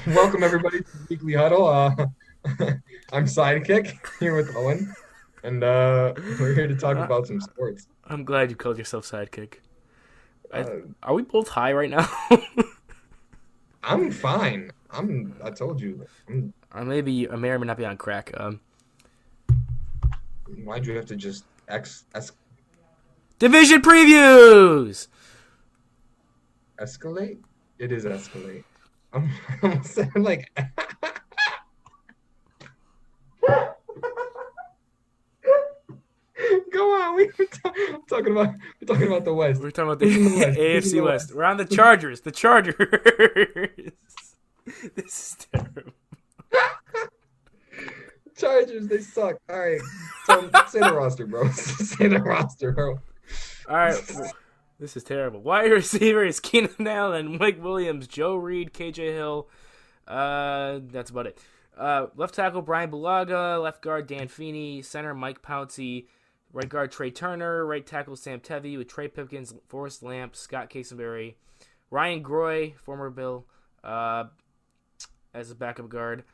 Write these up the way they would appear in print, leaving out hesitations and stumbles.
Welcome everybody to the Weekly Huddle. I'm Sidekick here with Owen, and we're here to talk Uh, about some sports. I'm glad you called yourself sidekick. I, Uh, are we both high right now? I'm fine. I told you. I may or may not be on crack. Why'd you have to just Division previews. escalate? It is escalate. I'm, I'm saying like, go on. We're talking about the West. We're talking about the Who's in the West? Who's in AFC the West. West? We're on the Chargers. The Chargers. This is terrible. Chargers. They suck. All right. So say the roster, bro. Say the roster, bro. All right. This is terrible. Wide receivers: Keenan Allen, Mike Williams, Joe Reed, KJ Hill. That's about it. Left tackle Brian Bulaga, left guard Dan Feeney, center Mike Pouncey, right guard Trey Turner, right tackle Sam Tevi with Trey Pipkins, Forrest Lamp, Scott Casenberry, Ryan Groy, former Bill, as a backup guard.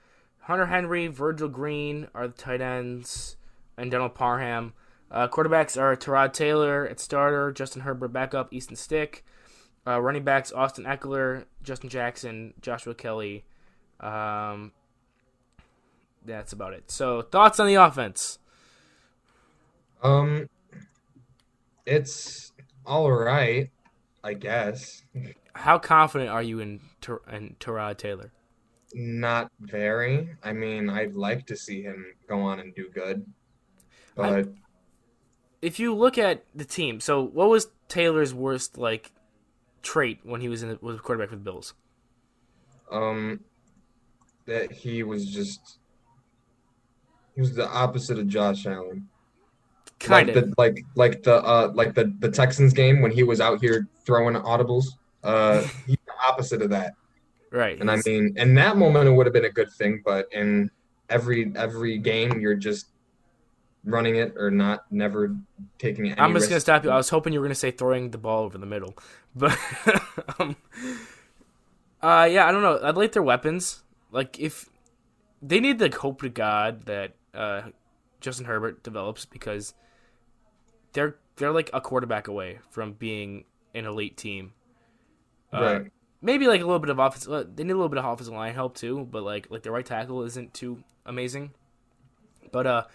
Hunter Henry, Virgil Green are the tight ends, and Donald Parham. Quarterbacks are Tyrod Taylor at starter, Justin Herbert backup, Easton Stick. Running backs Austin Eckler, Justin Jackson, Joshua Kelly. That's about it. So thoughts on the offense? Um, it's all right, I guess. How confident are you in Tyrod Taylor? Not very. I mean, I'd like to see him go on and do good, I but If you look at the team, so what was Taylor's worst trait when he was a quarterback for the Bills? um, that he was the opposite of Josh Allen. Kind of. Like the Texans game when he was out here throwing audibles. He's the opposite of that. Right. And I He's mean, in that moment, it would have been a good thing, but in every game, you're just running it or not, never taking I'm any just gonna risks. stop you. I was hoping you were gonna say throwing the ball over the middle, but um, yeah, I don't know. I'd like their weapons. Like if they need the hope to God that Justin Herbert develops because they're like a quarterback away from being an elite team. Uh, Right. Maybe like a little bit of offense. They need a little bit of offensive line help too, but like the right tackle isn't too amazing. But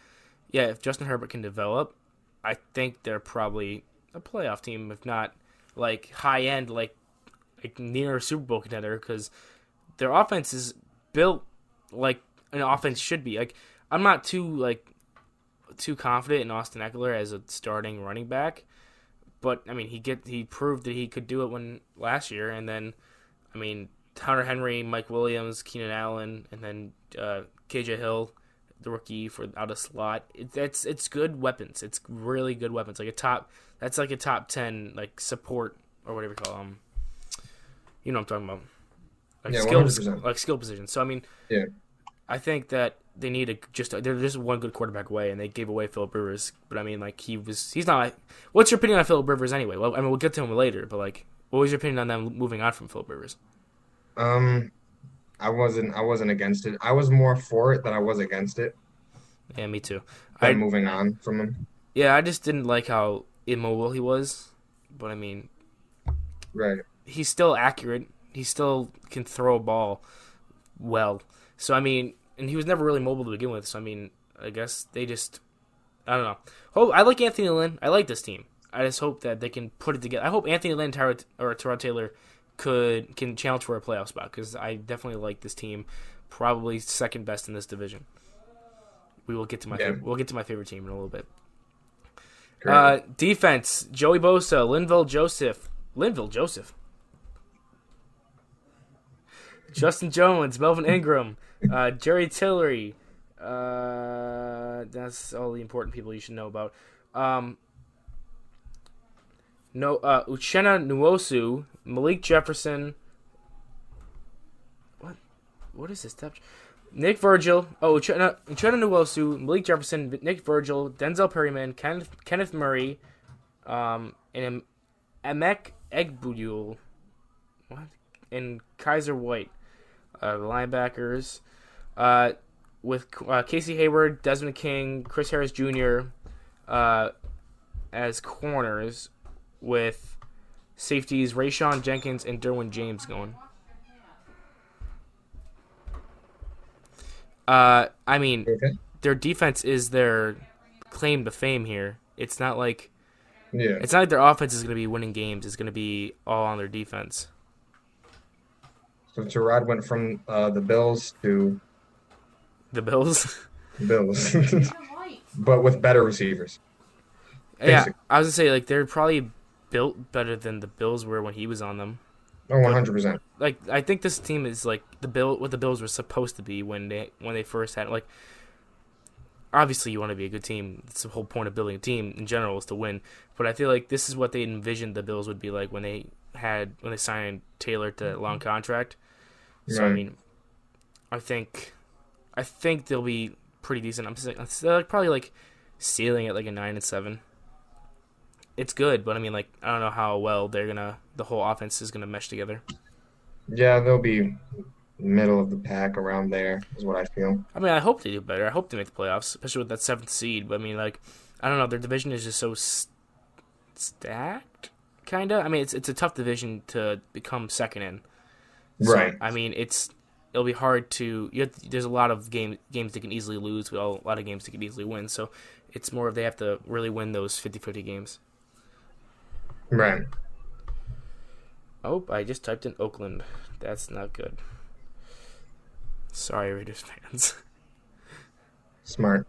yeah, if Justin Herbert can develop, I think they're probably a playoff team, if not like high end, like near a Super Bowl contender, because their offense is built like an offense should be. Like I'm not too confident in Austin Eckler as a starting running back, but I mean he proved that he could do it when last year, and then I mean Hunter Henry, Mike Williams, Keenan Allen, and then KJ Hill, the rookie for out of slot. It's good weapons. It's really good weapons. Like a top 10 like support or whatever you call them. You know what I'm talking about. Yeah, 100%. Like skill positions. So I mean, Yeah. I think that they need they're just one good quarterback away, and they gave away Philip Rivers. But I mean, like he's not. What's your opinion on Philip Rivers anyway? Well, I mean, we'll get to him later, but like, what was your opinion on them moving on from Philip Rivers? Um, I wasn't against it. I was more for it than I was against it, Yeah, me too. them I moving on from him. Yeah, I just didn't like how immobile he was. But I mean, Right. he's still accurate. He still can throw a ball well. So I mean, and he was never really mobile to begin with. So I mean, I guess they just I don't know. I like Anthony Lynn. I like this team. I just hope that they can put it together. I hope Anthony Lynn or Tyrod Taylor can challenge for a playoff spot because I definitely like this team. Probably second best in this division. Yeah. We'll get to my favorite team in a little bit. Great. Defense: Joey Bosa, Linville Joseph, Justin Jones, Melvin Ingram, Jerry Tillery. That's all the important people you should know about. No, Uchenna Nwosu, Malik Jefferson. What is this depth? Nick Virgil. Oh, Uchenna Nwosu, Malik Jefferson, Nick Virgil, Denzel Perryman, Kenneth Murray, and Emek Egbudul. What? And Kaiser White. The linebackers, with Casey Hayward, Desmond King, Chris Harris Jr. As corners, with safeties Rayshawn Jenkins and Derwin James going. I mean, Okay. their defense is their claim to fame here. It's not like Yeah. their offense is going to be winning games. It's going to be all on their defense. So Terod went from the Bills to The Bills. Bills, but with better receivers. Yeah, Basically. I was going to say, like, they're probably built better than the Bills were when he was on them. Oh, 100%. Like, I think this team is like what the Bills were supposed to be when they first had, like, obviously you want to be a good team. It's the whole point of building a team in general is to win. But I feel like this is what they envisioned the Bills would be like when they signed Taylor to a long contract. So Right. I mean, I think they'll be pretty decent. They're probably like ceiling at like a 9-7. It's good, but I mean, like, I don't know how well the whole offense is gonna mesh together. Yeah, they'll be middle of the pack around there, is what I feel. I mean, I hope they do better. I hope they make the playoffs, especially with that 7th seed. But I mean, like, I don't know. Their division is just so stacked, kind of. I mean, it's a tough division to become second in. So, Right. I mean, it'll be hard to. There's a lot of games they can easily lose, but a lot of games they can easily win. So it's more of they have to really win those 50-50 games. Right. Oh, I just typed in Oakland. That's not good. Sorry, Raiders fans. Smart.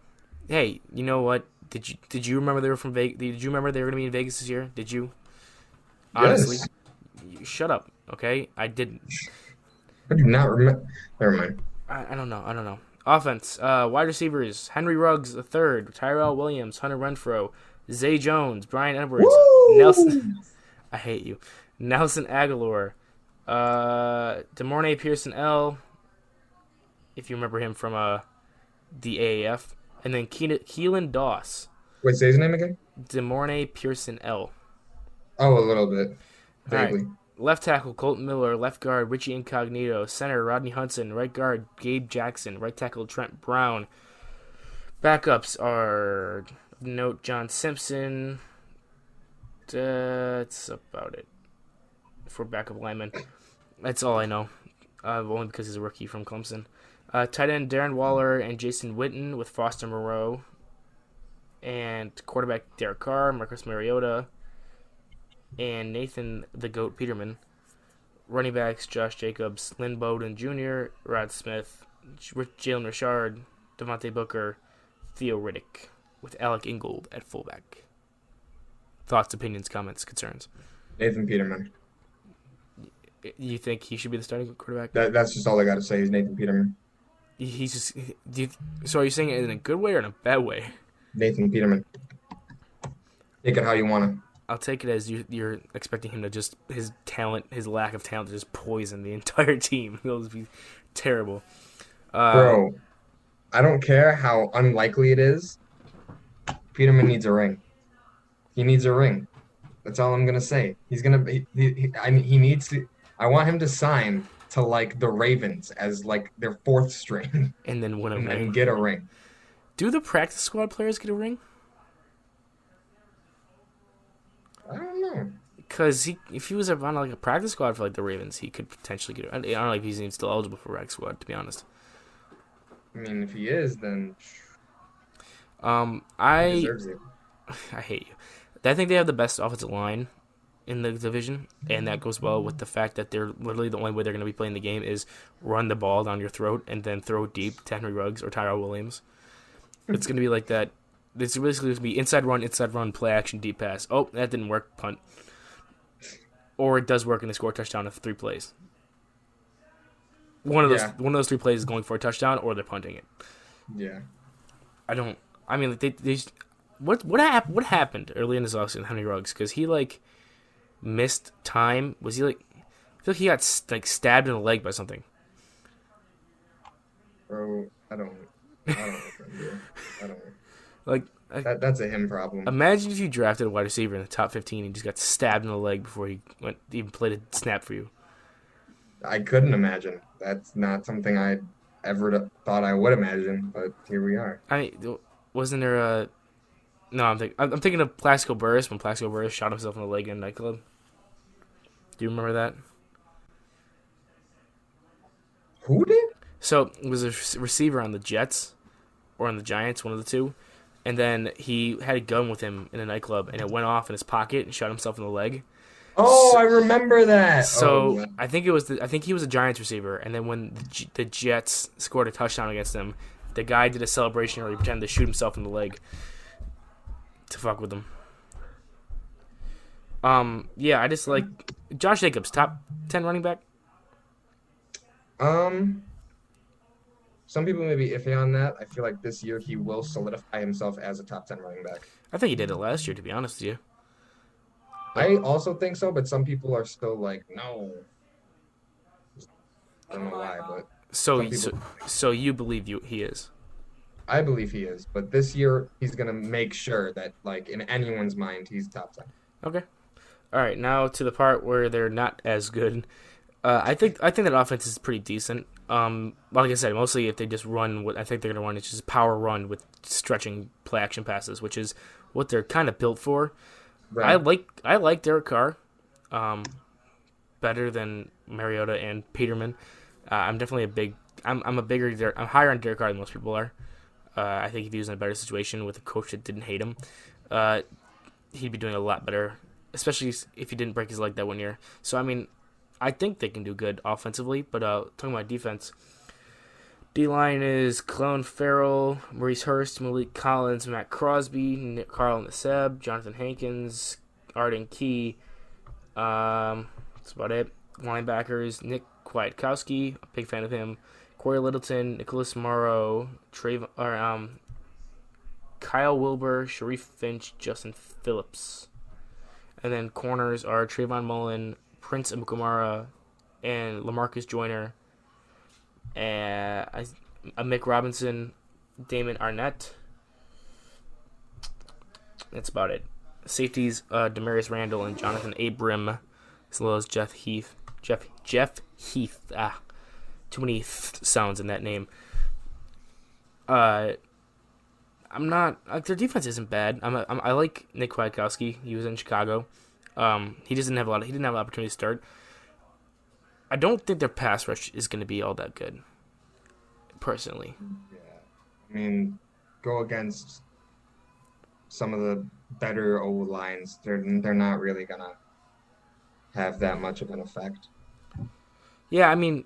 Hey, you know what? Did you remember they were from Vegas? Did you remember they were going to be in Vegas this year? Did you? Honestly, Yes. shut up. Okay, I didn't. I do not remember. Never mind. I don't know. Offense. Wide receivers: Henry Ruggs III, Tyrell Williams, Hunter Renfrow, Zay Jones, Brian Edwards, Woo! Nelson. I hate you. Nelson Aguilar, DeMornay Pearson L. If you remember him from the AAF, and then Keelan Doss, Wait, say his name again? DeMornay Pearson L. Oh, a little bit. All right. Vaguely. Left tackle Colton Miller, left guard Richie Incognito, center Rodney Hudson, right guard Gabe Jackson, right tackle Trent Brown. Backups are note John Simpson. That's about it for backup linemen. That's all I know, only because he's a rookie from Clemson. Tight end Darren Waller and Jason Witten with Foster Moreau, and quarterback Derek Carr, Marcus Mariota, and Nathan the Goat Peterman. Running backs Josh Jacobs, Lynn Bowden Jr., Rod Smith, Jalen Richard, Devontae Booker, Theo Riddick, with Alec Ingold at fullback. Thoughts, opinions, comments, concerns? Nathan Peterman. You think he should be the starting quarterback? That's just all I got to say is Nathan Peterman. He's just. So are you saying it in a good way or in a bad way? Nathan Peterman. Take it how you want to. I'll take it as you're expecting him to just his lack of talent to just poison the entire team. It'll be terrible. Bro, I don't care how unlikely it is. Peterman needs a ring. He needs a ring. That's all I'm gonna say. He's gonna. He needs to. I want him to sign to like the Ravens as like their fourth string And then win a ring. and get a ring. Do the practice squad players get a ring? I don't know. Because if he was on like a practice squad for like the Ravens, he could potentially get it. I don't know if he's even still eligible for practice squad, to be honest. I mean, if he is, then he I deserves it. hate you. I think they have the best offensive line in the division, and that goes well with the fact that they're literally the only way they're going to be playing the game is run the ball down your throat and then throw it deep to Henry Ruggs or Tyrell Williams. It's going to be like that. It's basically going to be inside run, play action, deep pass. Oh, that didn't work, punt. Or it does work and they score a touchdown in 3 plays. One of those 3 plays is going for a touchdown or they're punting it. Yeah. What happened early in this offseason with Henry Ruggs? Because he like missed time. Was he like? I feel like he got like stabbed in the leg by something. Bro, I don't remember. I don't. Like That's a him problem. imagine if you drafted a wide receiver in the top 15 and just got stabbed in the leg before he even played a snap for you. I couldn't imagine. That's not something I ever thought I would imagine, but here we are. I wasn't there a no? I'm thinking of Plaxico Burress when Plaxico Burress shot himself in the leg in a nightclub. Do you remember that? Who did? So it was a receiver on the Jets or on the Giants, one of the two, and then he had a gun with him in a nightclub, and it went off in his pocket and shot himself in the leg. Oh, I remember that. Oh, So yeah. I think he was a Giants receiver, and then when the Jets scored a touchdown against them, the guy did a celebration where he pretended to shoot himself in the leg to fuck with them. Yeah, I just like Josh Jacobs, top 10 running back. Um, some people may be iffy on that. I feel like this year he will solidify himself as a top 10 running back. I think he did it last year, to be honest with you. Like, I also think so, but some people are still like, no. I don't know why, but so some so, people, so you believe he is. I believe he is. But this year he's gonna make sure that, like, in anyone's mind, he's top 10. Okay. All right, now to the part where they're not as good. I think that offense is pretty decent. Like I said, mostly if they just run what I think they're gonna run, it's just power run with stretching play action passes, which is what they're kind of built for. Right. I like Derek Carr, better than Mariota and Peterman. I'm definitely I'm higher on Derek Carr than most people are. I think if he was in a better situation with a coach that didn't hate him, he'd be doing a lot better, especially if he didn't break his leg that 1 year. So I mean, I think they can do good offensively, but talking about defense, D-line is Clone Farrell, Maurice Hurst, Malik Collins, Matt Crosby, Nick Carl Nasseb, Jonathan Hankins, Arden Key. That's about it. Linebackers, Nick Kwiatkowski, a big fan of him. Corey Littleton, Nicholas Morrow, Kyle Wilbur, Sharif Finch, Justin Phillips. And then corners are Trayvon Mullen, Prince Amukamara, and LaMarcus Joyner. And Mick Robinson, Damon Arnett. That's about it. Safeties, Demarius Randall and Jonathan Abram, as well as Jeff Heath. Jeff Heath. Too many sounds in that name. I'm not. Their defense isn't bad. I like Nick Kwiatkowski. He was in Chicago. He didn't have an opportunity to start. I don't think their pass rush is going to be all that good, personally. Yeah. I mean, go against some of the better O lines. They're not really gonna have that much of an effect. Yeah, I mean,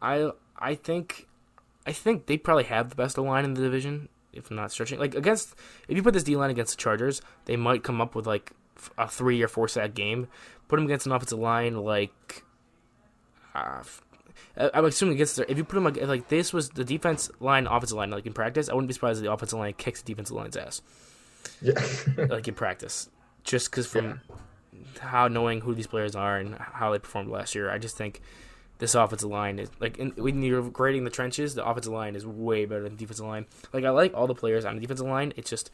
I think they probably have the best O-line in the division, if I'm not stretching. Like if you put this D-line against the Chargers, they might come up with like a 3 or 4 sack game. Put them against an offensive line like I'm assuming if you put them like this was the defense line, offensive line, like in practice, I wouldn't be surprised if the offensive line kicks the defensive line's ass. Yeah. Like in practice, just because from how knowing who these players are and how they performed last year, I just think this offensive line is like when you're grading the trenches, the offensive line is way better than the defensive line. Like I like all the players on the defensive line. It's just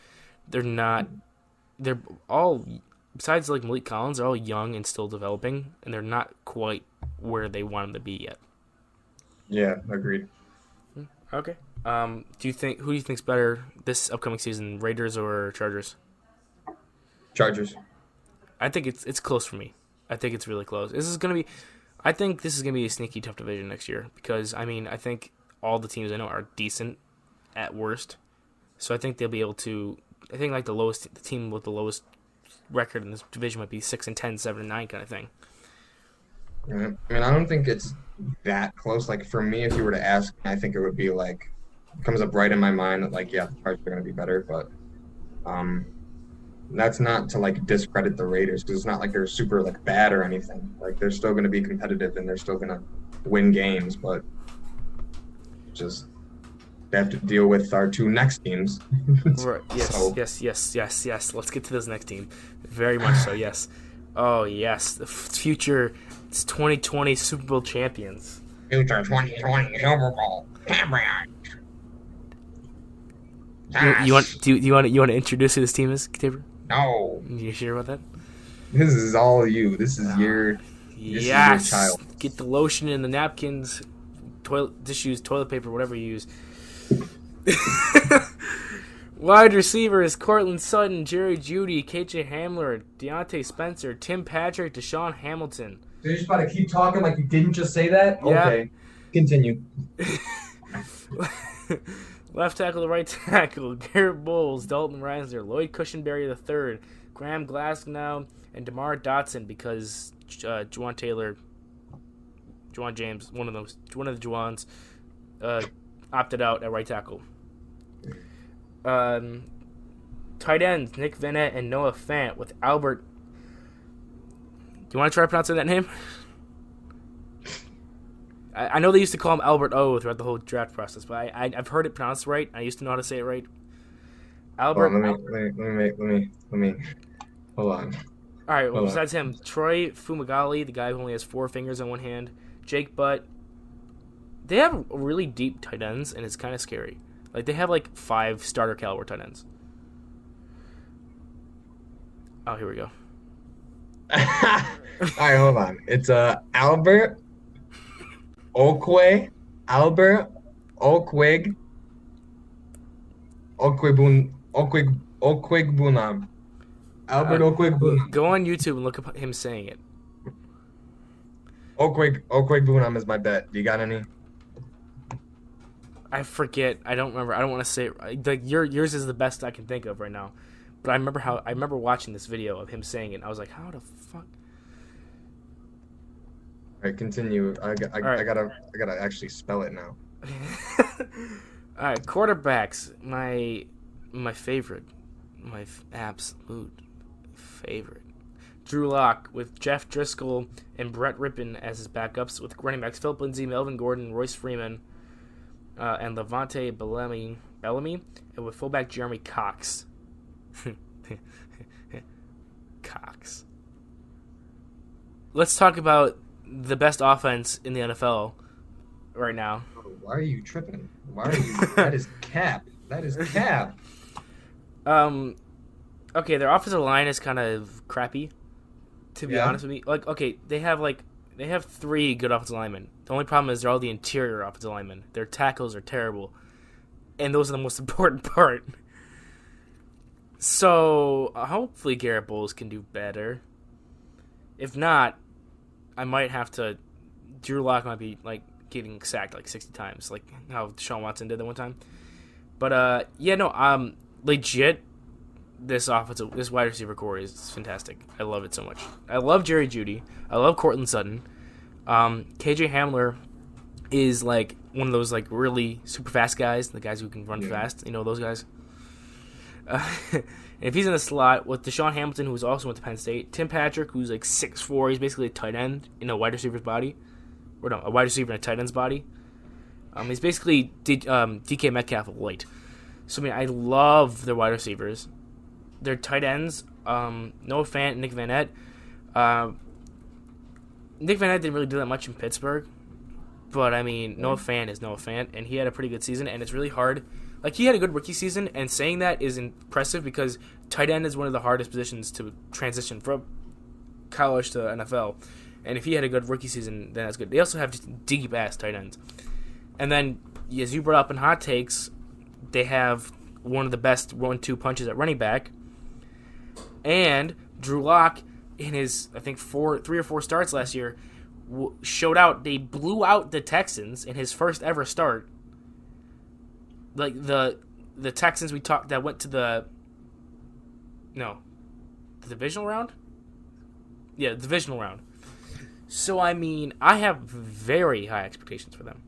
they're all besides like Malik Collins, they're all young and still developing, and they're not quite where they want them to be yet. Yeah, agreed. Okay. Who do you think's better this upcoming season, Raiders or Chargers? Chargers. I think it's close for me. I think it's really close. I think this is gonna be a sneaky tough division next year because I think all the teams I know are decent at worst. So I think they'll be able to. I think like the team with the lowest record in this division might be 6-10, 7-9 kind of thing. Yeah. I mean, I don't think it's that close. Like for me, if you were to ask, I think it would be like comes up right in my mind that like the Chargers are gonna be better, but that's not to like discredit the Raiders because it's not like they're super like bad or anything. Like they're still gonna be competitive and they're still gonna win games, but just they have to deal with our 2 next teams. Right. Yes. Let's get to this next team. Very much so. Yes. Oh yes, the future 2020 Super Bowl champions. Future 2020 Super Bowl champions. You want to introduce who this team is, Tabor? No. You sure about that? This is all you. This is your This is your Yes. child. Get the lotion in the napkins, toilet tissues, toilet paper, whatever you use. Wide receivers: Cortland Sutton, Jerry Jeudy, KJ Hamler, Deontay Spencer, Tim Patrick, Deshaun Hamilton. So you're just about to keep talking like you didn't just say that? Yeah. Okay. Continue. Left tackle to right tackle: Garrett Bowles, Dalton Reisner, Lloyd Cushenberry III, Graham Glasgow, and DeMar Dotson, because Juwan James, one of the Juwans, opted out at right tackle. Tight ends: Nick Vannett and Noah Fant, with Albert. Do you want to try pronouncing that name? I know they used to call him Albert O throughout the whole draft process, but I've heard it pronounced right. I used to know how to say it right. Albert. Let me. Hold on. All right. Well, besides him, Troy Fumagalli, the guy who only has 4 fingers on one hand. Jake Butt. They have really deep tight ends, and it's kind of scary. Like, they have 5 starter caliber tight ends. Oh, here we go. All right, hold on. It's Albert Okwig Bunam. Albert Okwig. Go on YouTube and look up him saying it. Okwig Bunam is my bet. Do you got any? I forget. I don't remember. I don't want to say it right. Like, yours is the best I can think of right now. But I remember watching this video of him saying it, and I was like, how the fuck? All right, continue. I gotta actually spell it now. All right, quarterbacks. My favorite, absolute favorite. Drew Lock, with Jeff Driscoll and Brett Rippon as his backups, with running backs Philip Lindsay, Melvin Gordon, Royce Freeman, and Levante Bellamy, and with fullback Jeremy Cox. Cox. Let's talk about the best offense in the NFL right now. Why are you tripping? Why are you? That is cap. That is cap. Okay, their offensive line is kind of crappy, to be honest with me. They have 3 good offensive linemen. The only problem is they're all the interior offensive linemen. Their tackles are terrible, and those are the most important part. So hopefully Garrett Bowles can do better. If not, I might have to. Drew Lock might be getting sacked 60 times, like how Deshaun Watson did that one time. But legit. This wide receiver core is fantastic. I love it so much. I love Jerry Jeudy. I love Cortland Sutton. KJ Hamler is one of those really super fast guys, the guys who can run fast. You know those guys. And if he's in the slot with Deshaun Hamilton, who's also went to Penn State, Tim Patrick, who's 6'4", he's basically a tight end in a wide receiver's body, or no, a wide receiver in a tight end's body. He's basically DK Metcalf of light. So I love their wide receivers. Their tight ends, Noah Fant, Nick Vannett. Nick Vannett didn't really do that much in Pittsburgh, but Noah Fant is Noah Fant, and he had a pretty good season, and it's really hard. He had a good rookie season, and saying that is impressive because tight end is one of the hardest positions to transition from college to NFL. And if he had a good rookie season, then that's good. They also have just deep-ass tight ends. And then, as you brought up in Hot Takes, they have one of the best 1-2 punches at running back. And Drew Lock, in his, I think, 3 or 4 starts last year, showed out. They blew out the Texans in his first ever start. The Texans we talked that went to the divisional round? Yeah, the divisional round. So, I have very high expectations for them.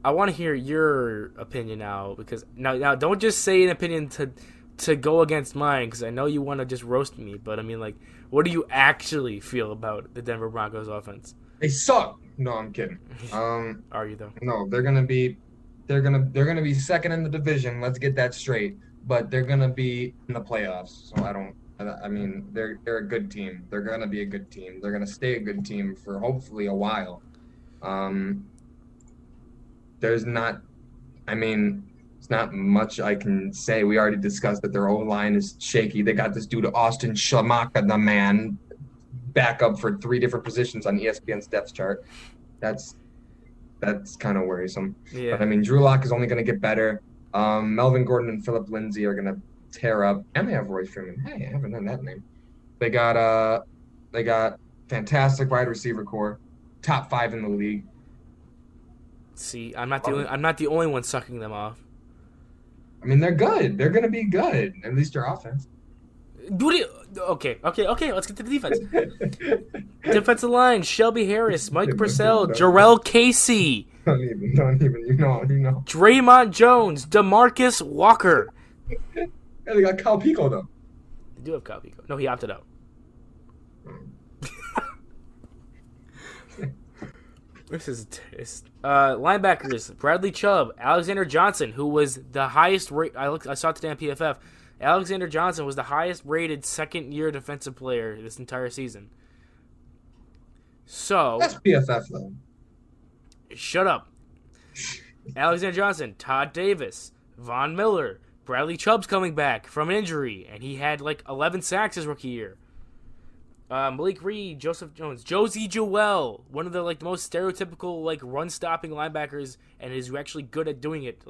I want to hear your opinion now, because now don't just say an opinion to go against mine, because I know you want to just roast me, but what do you actually feel about the Denver Broncos offense? They suck. No, I'm kidding. Are you though? No, they're gonna be second in the division. Let's get that straight. But they're gonna be in the playoffs. So they're a good team. They're gonna be a good team. They're gonna stay a good team for hopefully a while. There's not. It's not much I can say. We already discussed that their O-line is shaky. They got this dude Austin Shamaka, the man, backup for 3 different positions on ESPN's depth chart. That's kind of worrisome. Yeah. But I mean, Drew Lock is only going to get better. Melvin Gordon and Phillip Lindsay are going to tear up, and they have Roy Freeman. Hey, I haven't done that name. They got fantastic wide receiver core, top 5 in the league. See, I'm not the only one sucking them off. I mean, they're good. They're going to be good. At least your offense. Okay. Let's get to the defense. Defensive line: Shelby Harris, Mike Purcell, Jarrell Casey. Don't even. You know. Draymond Jones, DeMarcus Walker. Yeah, they got Kyle Pico though. They do have Kyle Pico. No, he opted out. This is linebackers: Bradley Chubb, Alexander Johnson, who was the highest rate. I saw it today on PFF. Alexander Johnson was the highest rated second-year defensive player this entire season. So that's PFF though. Shut up. Alexander Johnson, Todd Davis, Von Miller, Bradley Chubb's coming back from an injury, and he had like 11 sacks his rookie year. Malik Reed, Joseph Jones, Josie Jewell, one of the most stereotypical run-stopping linebackers, and is actually good at doing it.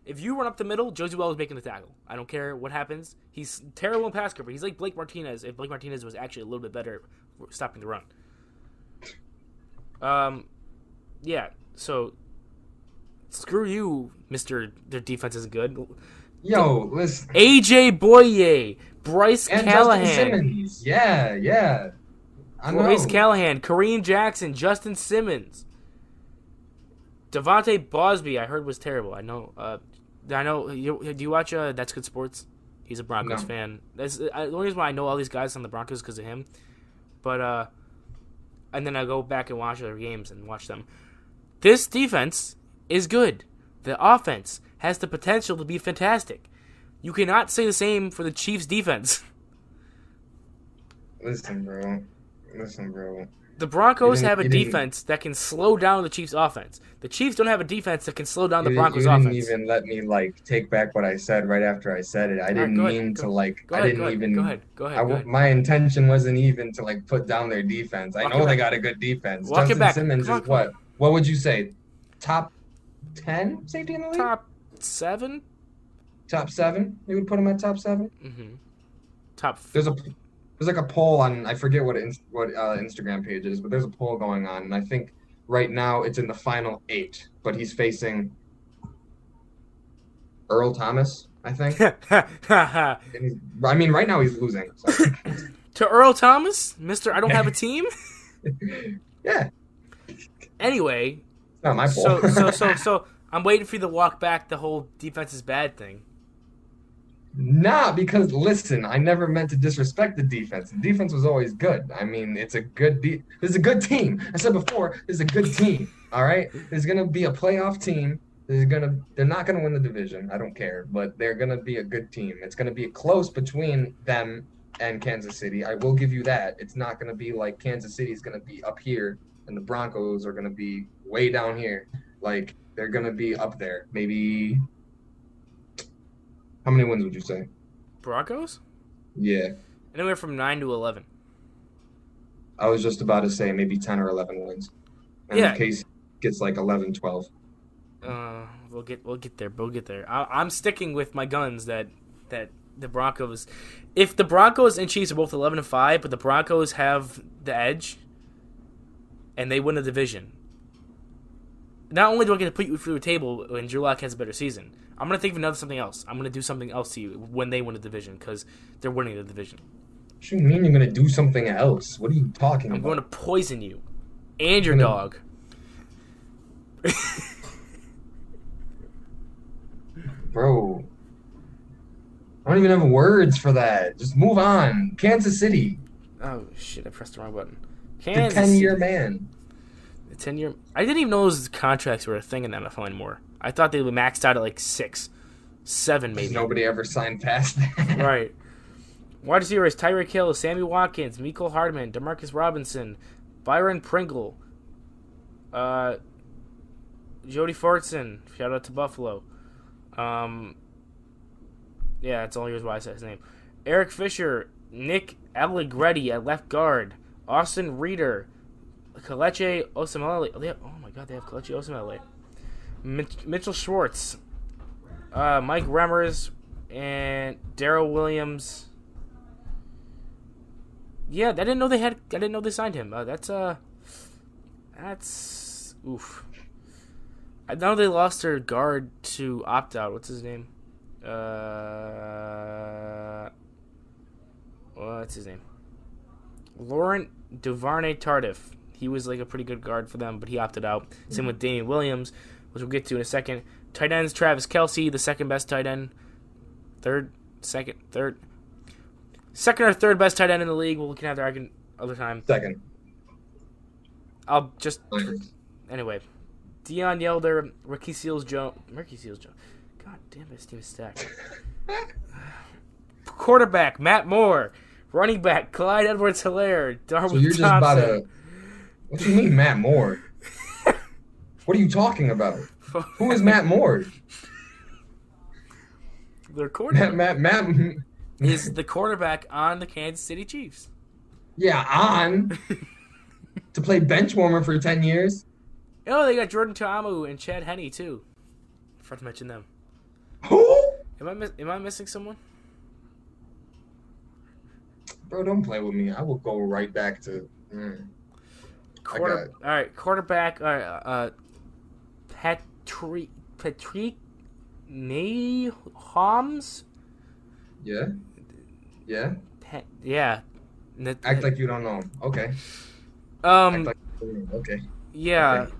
If you run up the middle, Josie Jewell is making the tackle. I don't care what happens. He's terrible in pass cover. He's like Blake Martinez. If Blake Martinez was actually a little bit better at stopping the run. Yeah. So screw you, Mister. Their defense isn't good. Yo, listen. AJ Boye, Bryce and Callahan. Justin Simmons. Yeah. I know. Bryce Callahan, Kareem Jackson, Justin Simmons. Devontae Bosby, I heard was terrible. I know. Do you watch That's Good Sports? He's a Broncos fan. That's the only reason why I know all these guys on the Broncos because of him. But and then I go back and watch other games and watch them. This defense is good. The offense has the potential to be fantastic. You cannot say the same for the Chiefs' defense. Listen, bro. The Broncos have a defense that can slow down the Chiefs' offense. The Chiefs don't have a defense that can slow down the Broncos' offense. You didn't even let me take back what I said right after I said it. I didn't mean to Go ahead. My intention wasn't even to put down their defense. I know they got a good defense. Justin Simmons is what? What would you say? Top 10 safety in the league? Top 7? Top 7? You would put him at top 7? Mm-hmm. There's a poll on, I forget what Instagram page it is, but there's a poll going on, and I think right now it's in the final 8, but he's facing Earl Thomas, I think. Right now he's losing. So. To Earl Thomas? Mr. I don't have a team? Yeah. Anyway. It's not my fault. So I'm waiting for you to walk back the whole defense is bad thing. Nah, because listen, I never meant to disrespect the defense. The defense was always good. I mean, it's a good this is a good team. I said before, this is a good team. All right, there's gonna be a playoff team. They're not gonna win the division. I don't care, but they're gonna be a good team. It's gonna be close between them and Kansas City. I will give you that. It's not gonna be like Kansas City is gonna be up here and the Broncos are gonna be way down here. They're gonna be up there. Maybe. How many wins would you say? Broncos? Yeah. Anywhere from 9 to 11. I was just about to say maybe 10 or 11 wins. And in case gets 11, 12. We'll get there. We'll get there. I'm sticking with my guns that the Broncos. If the Broncos and Chiefs are both 11-5, but the Broncos have the edge, and they win the division. Not only do I get to put you through the table when Drew Lock has a better season, I'm going to think of something else. I'm going to do something else to you when they win the division because they're winning the division. What do you mean you're going to do something else? What are you talking about? I'm going to poison you and your dog. Bro. I don't even have words for that. Just move on. Kansas City. Oh, shit. I pressed the wrong button. The 10-year man. The 10-year... I didn't even know those contracts were a thing in the NFL anymore. I thought they were maxed out at 6, 7 maybe. Nobody ever signed past that. Right. Wide receivers: Tyreek Hill, Sammy Watkins, Mecole Hardman, Demarcus Robinson, Byron Pringle, Jody Fortson. Shout out to Buffalo. Yeah, that's the only reason why I said his name. Eric Fisher, Nick Allegretti at left guard. Austin Reeder. Kelechi Osemele. Oh my God, they have Kelechi Osemele. Mitchell Schwartz. Mike Remmers and Darrell Williams. Yeah, I didn't know they signed him. That's oof. I know they lost their guard to opt out. What's his name? What's his name? Laurent Duvernay Tardif. He was like a pretty good guard for them, but he opted out. Same with Damian Williams, which we'll get to in a second. Tight ends, Travis Kelce, the second best tight end. Second or third best tight end in the league. We can have the argument other time. Second. I'll just... Anyway. Deion Yelder, Ricky Seals-Jones. God damn it, this team is stacked. Quarterback, Matt Moore. Running back, Clyde Edwards-Helaire. Darwin So you're just Thompson. about to... What do you mean, Matt Moore? What are you talking about? Who is Matt Moore? Their quarterback. Matt... is the quarterback on the Kansas City Chiefs. Yeah, on. To play bench warmer for 10 years. Oh, they got Jordan Ta'amu and Chad Henne, too. Forgot to mention them. Who? Am I missing someone? Bro, don't play with me. I will go right back to... All right, quarterback. Patrick Mahomes. Yeah? Yeah? Yeah. Act like you don't know him. Okay. Okay. Yeah. Okay.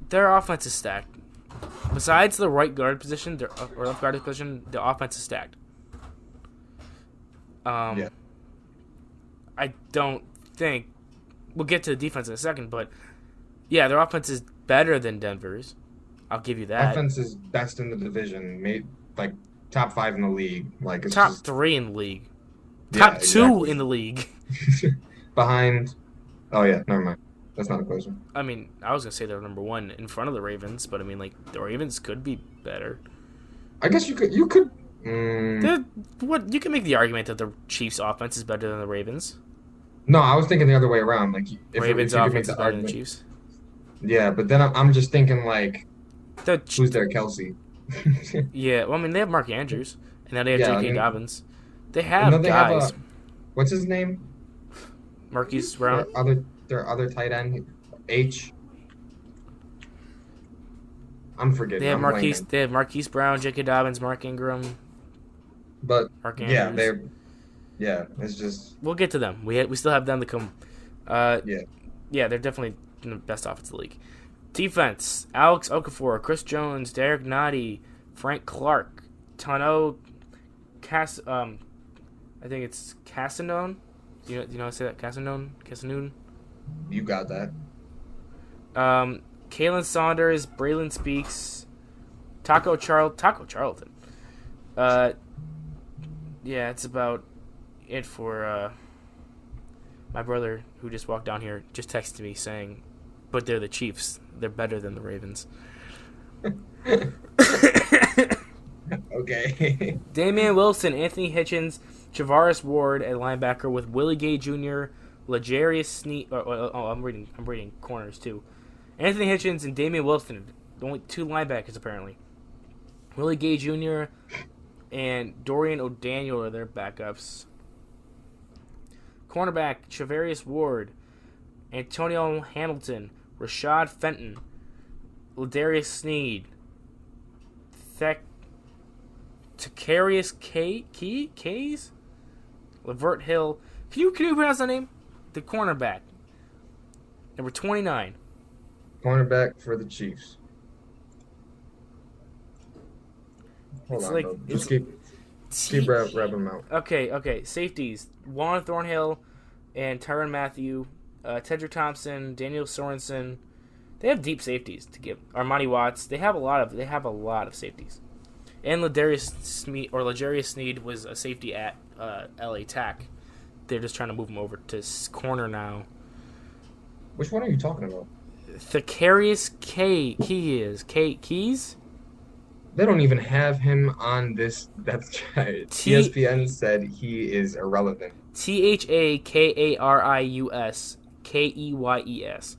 Their offense is stacked. Besides the right guard position, or left guard position, the offense is stacked. Yeah. I don't think we'll get to the defense in a second, but yeah, their offense is better than Denver's. I'll give you that. Offense is best in the division, like top 5 in the league. Like it's top just, 3 in the league. Yeah, Top 2 exactly. in the league. Behind. Oh yeah, never mind. That's not a question. I mean, I was gonna say they're number 1 in front of the Ravens, but I mean, like the Ravens could be better. I guess you could. What you can make the argument that the Chiefs' offense is better than the Ravens. No, I was thinking the other way around. Like if Ravens' you could make offense the is better than argument. the Chiefs. Yeah, but then I'm just thinking like, The who's their Kelsey? Yeah, well, I mean, they have Mark Andrews, and now they have Yeah, J.K. I mean- Dobbins. They I have know they have guys. what's his name? Marquise Brown. Their other tight end, H. I'm forgetting. They have I'm Marquise. blanking. They have Marquise Brown, J.K. Dobbins, Mark Ingram, But Mark yeah, Andrews. it's just We'll get to them. We still have them to come. yeah. Yeah, they're definitely the best offense in the league. Defense: Alex Okafor, Chris Jones, Derek Nottie, Frank Clark, Tano I think it's Casanone. Do you know how to say that? Casanoon? You got that. Kalen Saunders, Braylon Speaks, Taco Charlton. Yeah, it's about it for my brother who just walked down here just texted me saying, but they're the Chiefs. They're better than the Ravens. Okay. Damian Wilson, Anthony Hitchens, Javaris Ward at linebacker with Willie Gay Jr., L'Jarius Sneed. I'm reading corners too. Anthony Hitchens and Damian Wilson, only 2 linebackers apparently. Willie Gay Jr. and Dorian O'Daniel are their backups. Cornerback, Chavarius Ward, Antonio Hamilton, Rashad Fenton, L'Darius Sneed, Takarius Kays, Levert Hill. Can you pronounce that name? The cornerback, number 29. Cornerback for the Chiefs. Hold It's on, like- bro. Just keep wrapping them out. Okay. Safeties: Juan Thornhill and Tyrann Mathieu, Tedrick Thompson, Daniel Sorensen. They have deep safeties to give. Armani Watts. They have a lot of safeties. And L'Jarius Sneed was a safety at LA Tech. They're just trying to move him over to corner now. Which one are you talking about? Thakarius Keys? They don't even have him on this depth chart. ESPN said he is irrelevant. THAKARIUS KEYES.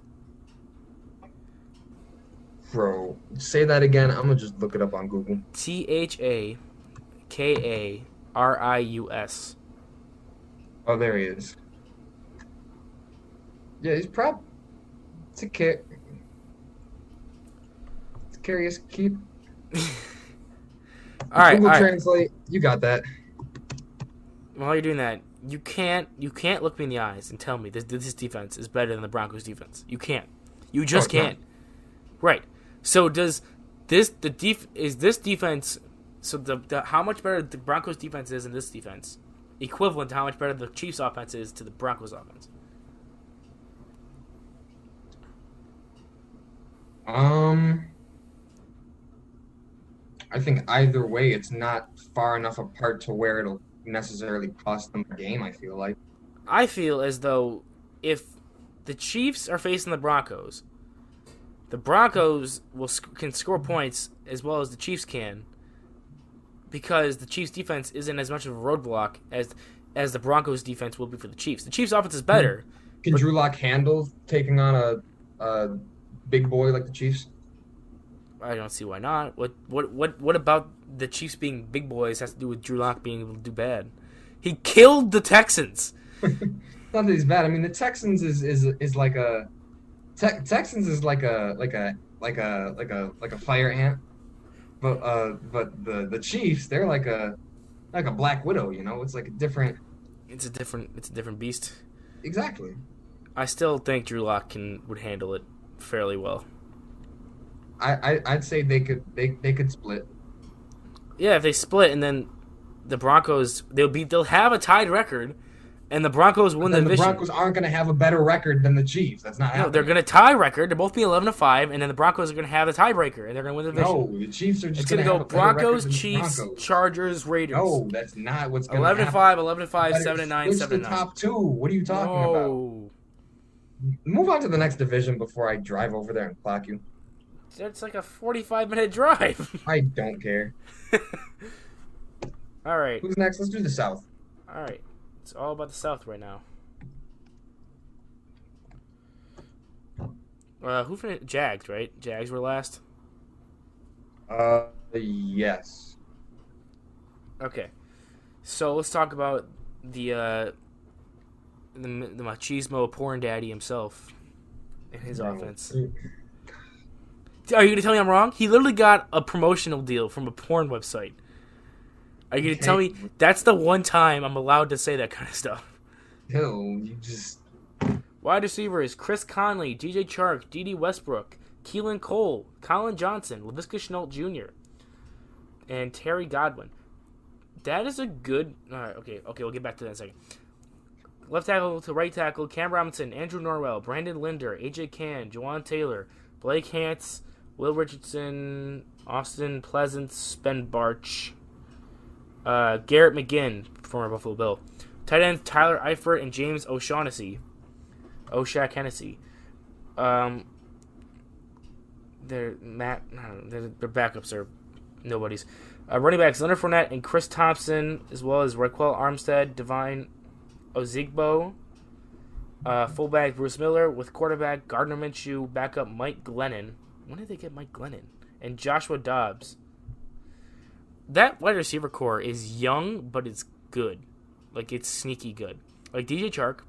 Bro, say that again. I'm gonna just look it up on Google. THAKARIUS. Oh, there he is. Yeah, he's prob. It's a kid. It's a curious keep. All right, Google all right. Translate. You got that. While you're doing that, you can't look me in the eyes and tell me this defense is better than the Broncos defense. You can't. You just can't. Right. So is this defense? So the how much better the Broncos defense is in this defense, equivalent to how much better the Chiefs offense is to the Broncos offense? I think either way, it's not far enough apart to where it'll necessarily cost them a game, I feel like. I feel as though if the Chiefs are facing the Broncos can score points as well as the Chiefs can, because the Chiefs' defense isn't as much of a roadblock as the Broncos' defense will be for the Chiefs. The Chiefs' offense is better. Can Drew Lock handle taking on a big boy like the Chiefs? I don't see why not. What about the Chiefs being big boys has to do with Drew Lock being able to do bad? He killed the Texans. Not that he's bad. I mean, the Texans is like a Texans is like a fire ant, but the Chiefs, they're like a Black Widow. You know, it's like a different. It's a different beast. Exactly. I still think Drew Lock would handle it fairly well. I'd say they could split. Yeah, if they split and then the Broncos they'll have a tied record, and the Broncos win the division. The Broncos aren't going to have a better record than the Chiefs. That's not happening. No, they're going to tie record. They'll both be 11-5, and then the Broncos are going to have the tiebreaker, and they're going to win the division. No, the Chiefs are just going to go Broncos, Chiefs, Chargers, Raiders. No, that's not what's going to happen. 11-5, 7-9, 7-9. The top two. What are you talking about? Move on to the next division before I drive over there and clock you. It's like a 45-minute drive. I don't care. All right. Who's next? Let's do the South. All right. It's all about the South right now. Who finished? Jags, right? Jags were last? Yes. Okay. So let's talk about the machismo porn daddy himself and his offense. Are you going to tell me I'm wrong? He literally got a promotional deal from a porn website. Are you going to tell me that's the one time I'm allowed to say that kind of stuff? No, you just... Wide receivers: Chris Conley, DJ Chark, D.D. Westbrook, Keelan Cole, Colin Johnson, Laviska Shenault Jr., and Terry Godwin. That is a good... All right, okay, we'll get back to that in a second. Left tackle to right tackle: Cam Robinson, Andrew Norwell, Brandon Linder, A.J. Cann, Juwan Taylor, Blake Hance, Will Richardson, Austin Pleasance, Ben Barch, Garrett McGinn, former Buffalo Bill. Tight ends: Tyler Eifert and James O'Shaughnessy. Hennessy. Their backups are nobodies. Running backs: Leonard Fournette and Chris Thompson, as well as Raquel Armstead, Divine Ozigbo. Fullback Bruce Miller, with quarterback Gardner Minshew, backup Mike Glennon. When did they get Mike Glennon? And Joshua Dobbs. That wide receiver core is young, but it's good. Like, it's sneaky good. Like, DJ Chark,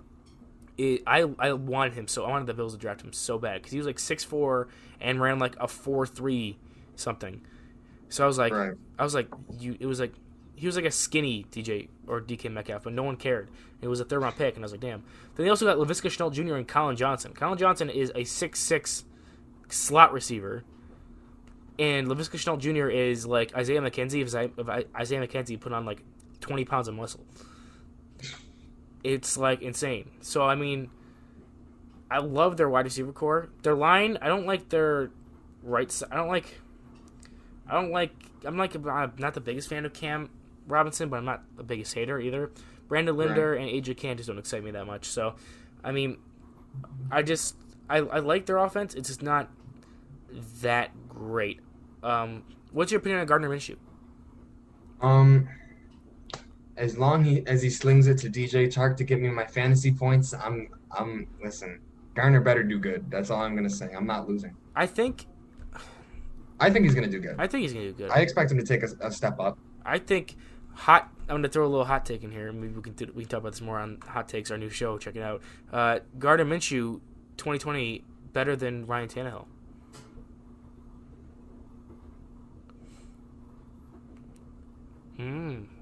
I wanted him so. I wanted the Bills to draft him so bad because he was like 6'4" and ran like a 4.3 something. So I was like, right. He was like a skinny DJ or DK Metcalf, but no one cared. It was a third round pick, and I was like, damn. Then they also got Laviska Shenault Jr. and Colin Johnson. Colin Johnson is a 6'6" slot receiver, and Laviska Shenault Jr. is like Isaiah McKenzie if Isaiah McKenzie put on like 20 pounds of muscle. It's like insane. So I mean, I love their wide receiver core. Their line, I don't like their right side. I'm not the biggest fan of Cam Robinson, but I'm not the biggest hater either. Brandon Linder and AJ Cann just don't excite me that much. So, I mean, I like their offense. It's just not that great. What's your opinion on Gardner Minshew? as long as he slings it to DJ Chark to get me my fantasy points, I'm listen. Garner better do good. That's all I'm gonna say. I'm not losing. I think I think he's gonna do good. he's gonna do good. I expect him to take a step up. I think I'm gonna throw a little hot take in here. Maybe we can talk about this more on Hot Takes, our new show. Check it out. Gardner Minshew, 2020 better than Ryan Tannehill.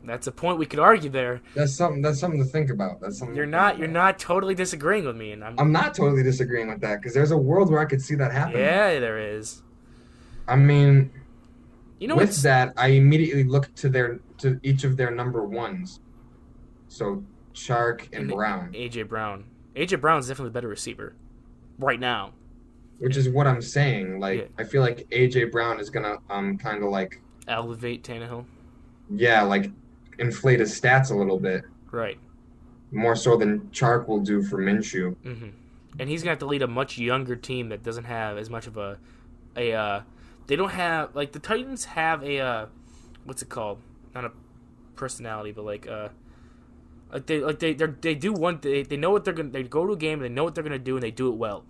That's a point we could argue there. That's something to think about. That's something You're not totally disagreeing with me, and I'm not totally disagreeing with that because there's a world where I could see that happen. Yeah, there is. I mean, with that, I immediately look to each of their number ones. So Chark and Brown. AJ Brown. AJ Brown's definitely the better receiver right now. Which is what I'm saying. Like, yeah. I feel like AJ Brown is gonna kind of like elevate Tannehill. Yeah, like inflate his stats a little bit. Right. More so than Chark will do for Minshew. Mm-hmm. And he's gonna have to lead a much younger team that doesn't have as much of a they don't have, like, the Titans have a what's it called? Not a personality, but they do one. They know what they're gonna. They go to a game and they know what they're gonna do and they do it well,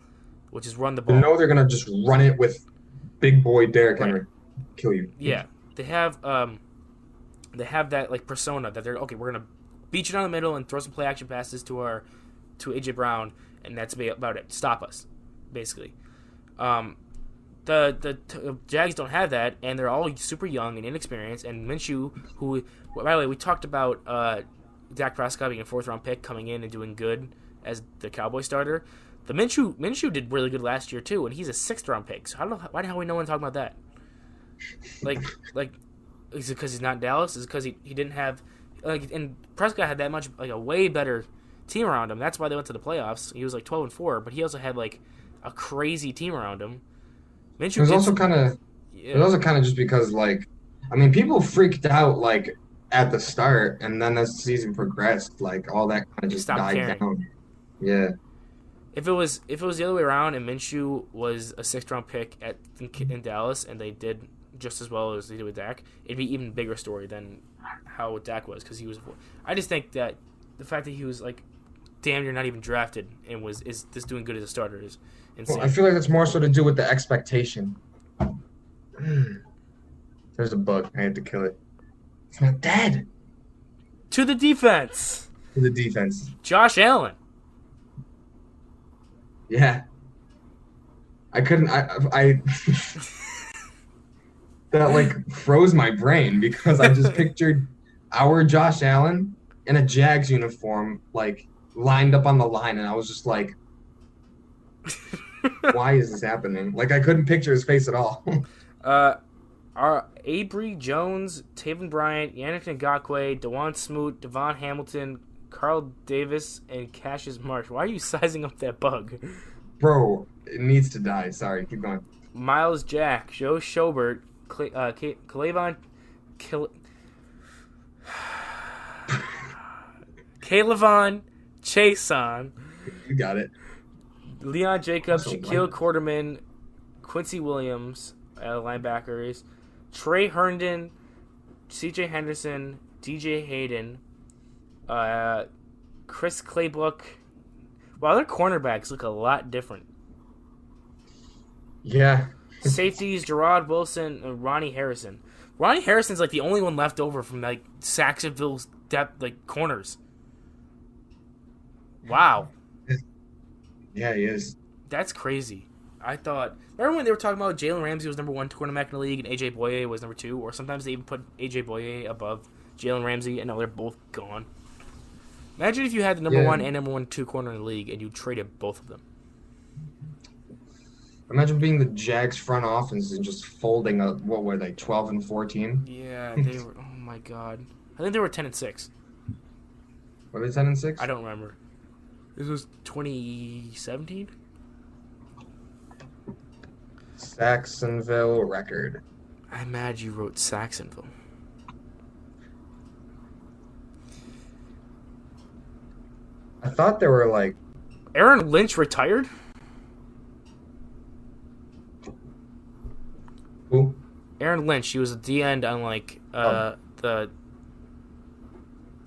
which is run the ball. They know they're gonna just run it with big boy Derrick Henry, kill you. Yeah, they have that like persona that they're okay. We're gonna beat you down the middle and throw some play action passes to AJ Brown, and that's about it. Stop us, basically. The Jags don't have that, and they're all super young and inexperienced. And Minshew, who, by the way, we talked about Dak Prescott being a 4th-round pick, coming in and doing good as the Cowboy starter. The Minshew did really good last year too, and he's a 6th-round pick. So I don't know why the hell no one talking about that. Like, is it because he's not in Dallas? Is it because he didn't have and Prescott had that much a way better team around him. That's why they went to the playoffs. He was 12-4, but he also had a crazy team around him. Minshew it was also kind of just because people freaked out at the start, and then as the season progressed, all that kind of just died down. Yeah. If it was the other way around and Minshew was a 6th-round pick in Dallas and they did just as well as they did with Dak, it'd be even bigger story than how Dak was, because he was. I just think that the fact that he was damn near not even drafted and is just doing good as a starter is insane. Well, I feel like that's more so to do with the expectation. There's a bug. I had to kill it. It's not dead. To the defense. Josh Allen. Yeah. I couldn't. I that froze my brain because I just pictured our Josh Allen in a Jags uniform, lined up on the line, and I was just like, why is this happening? I couldn't picture his face at all. Are Avery Jones, Taven Bryant, Yannick Ngakoue, DeJuan Smoot, Devon Hamilton, Carl Davis, and Cassius Marsh. Why are you sizing up that bug? Bro, it needs to die. Sorry, keep going. Miles Jack, Joe Schobert, K'Lavon Chason. You got it. Leon Jacobs, Shaquille Quarterman, Quincy Williams, linebackers, Trey Herndon, C.J. Henderson, D.J. Hayden, Chris Claybook. Wow, their cornerbacks look a lot different. Yeah. Safeties, Gerard Wilson and Ronnie Harrison. Ronnie Harrison's the only one left over from Saxonville's depth corners. Wow. Yeah, he is. That's crazy. I thought. Remember when they were talking about Jalen Ramsey was number 1 cornerback in the league and AJ Boye was number 2, or sometimes they even put AJ Boye above Jalen Ramsey, and now they're both gone. Imagine if you had the number 1 and number 2 corner in the league and you traded both of them. Imagine being the Jags front office and just folding a 12-14? Yeah, they were. Oh my god, I think they were 10-6. Were they 10-6? I don't remember. This was 2017. Saxonville record. I'm mad you wrote Saxonville. I thought they were Aaron Lynch retired? Who? Aaron Lynch. He was a D end on the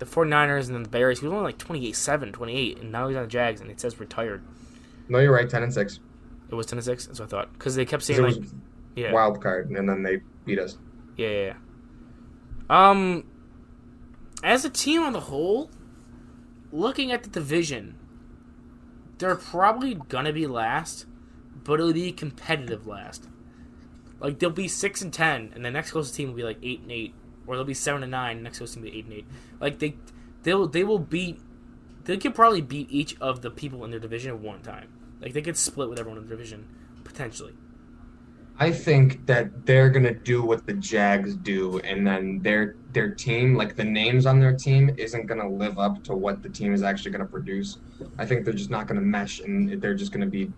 the 49ers and then the Bears. He was only like 28-7, 28, and now he's on the Jags, and it says retired. No, you're right. 10-6. It was 10-6. That's what I thought. Because they kept saying, It like, was yeah. wild card, and then they beat us. Yeah. As a team on the whole, looking at the division, they're probably going to be last, but it'll be competitive last. Like, they'll be 6-10, and the next closest team will be like 8-8, or they'll be 7-9, and the next closest team will be 8-8. Like, they will beat. They could probably beat each of the people in their division at one time. Like, they could split with everyone in the division, potentially. I think that they're gonna do what the Jags do, and then their team, like the names on their team, isn't gonna live up to what the team is actually gonna produce. I think they're just not gonna mesh, and they're just gonna be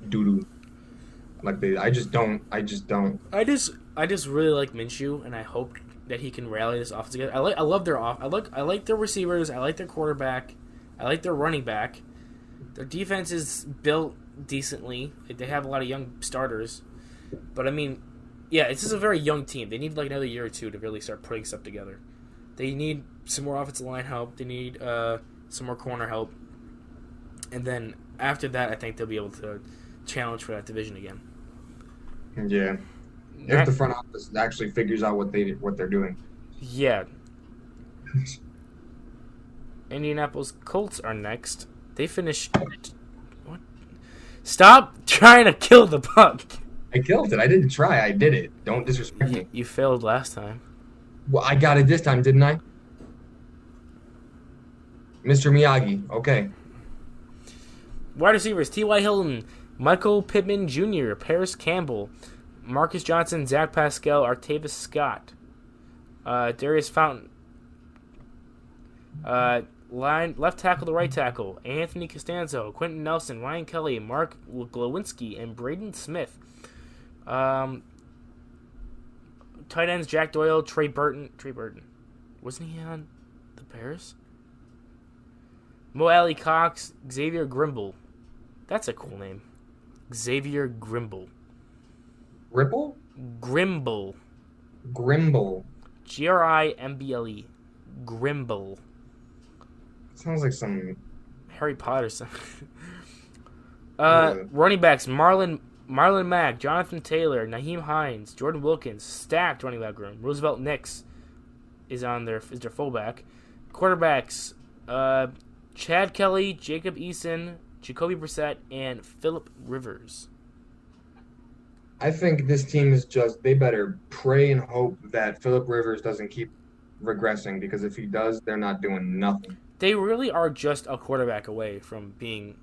doo doo. I just don't. I just really like Minshew, and I hope that he can rally this offense together. I love their off. I like their receivers. I like their quarterback. I like their running back. Their defense is built decently. They have a lot of young starters. But, I mean, yeah, this is a very young team. They need, like, another year or two to really start putting stuff together. They need some more offensive line help. They need some more corner help. And then, after that, I think they'll be able to challenge for that division again. Yeah. If the front office actually figures out what they're doing. Yeah. Indianapolis Colts are next. They finished... What? Stop trying to kill the puck. I killed it. I didn't try. I did it. Don't disrespect me. You failed last time. Well, I got it this time, didn't I? Mr. Miyagi. Okay. Wide receivers, T.Y. Hilton, Michael Pittman Jr., Paris Campbell, Marcus Johnson, Zach Pascal, Artavis Scott, Darius Fountain, left tackle to right tackle, Anthony Costanzo, Quentin Nelson, Ryan Kelly, Mark Glowinski, and Braden Smith. Tight ends, Jack Doyle, Trey Burton. Wasn't he on the Bears? Mo Alley Cox, Xavier Grimble. That's a cool name. Xavier Grimble. Ripple? Grimble. Grimble. Grimble. Grimble. Sounds like some Harry Potter stuff. Running backs, Marlon Mack, Jonathan Taylor, Naheem Hines, Jordan Wilkins, stacked running back room. Roosevelt Nix is their fullback. Quarterbacks, Chad Kelly, Jacob Eason, Jacoby Brissett, and Phillip Rivers. I think this team is they better pray and hope that Phillip Rivers doesn't keep regressing, because if he does, they're not doing nothing. They really are just a quarterback away from being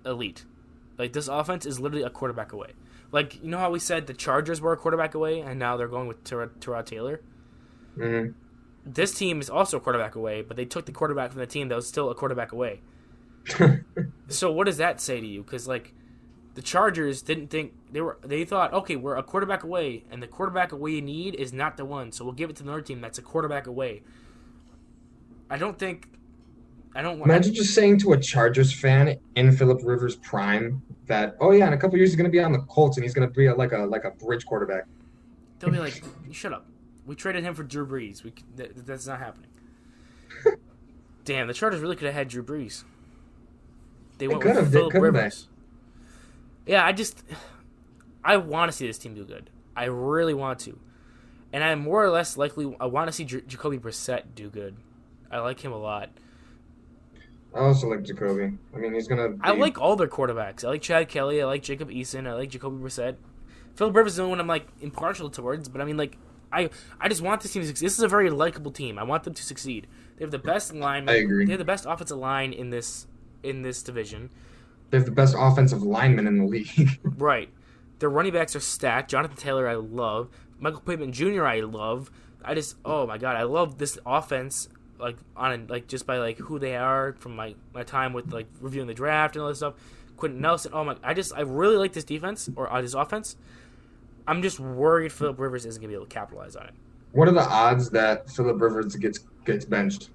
elite. Like, this offense is literally a quarterback away. Like, you know how we said the Chargers were a quarterback away, and now they're going with Tyrod Taylor? Mm-hmm. This team is also a quarterback away, but they took the quarterback from the team that was still a quarterback away. So what does that say to you? Because, like, the Chargers didn't think they thought, okay, we're a quarterback away, and the quarterback away you need is not the one, so we'll give it to another team that's a quarterback away. Imagine just saying to a Chargers fan in Phillip Rivers' prime that, oh yeah, in a couple years he's going to be on the Colts and he's going to be like a bridge quarterback. They'll be like, shut up. We traded him for Drew Brees. That's not happening. Damn, the Chargers really could have had Drew Brees. They went with Phillip Rivers. Yeah, I want to see this team do good. I really want to. And I more or less likely, I want to see Jacoby Brissett do good. I like him a lot. I also like Jacoby. I mean, he's going to I like all their quarterbacks. I like Chad Kelly. I like Jacob Eason. I like Jacoby Brissett. Phillip Rivers is the one I'm, like, impartial towards. But, I mean, like, I just want this team to succeed. This is a very likable team. I want them to succeed. They have the best line. I agree. They have the best offensive line in this division. They have the best offensive linemen in the league. Right. Their running backs are stacked. Jonathan Taylor, I love. Michael Pittman Jr., I love. Oh, my God, I love this offense. Just by who they are from my time with reviewing the draft and all this stuff. Quentin Nelson, I really like this defense or this offense. I'm just worried Phillip Rivers isn't gonna be able to capitalize on it. What are the odds that Phillip Rivers gets benched?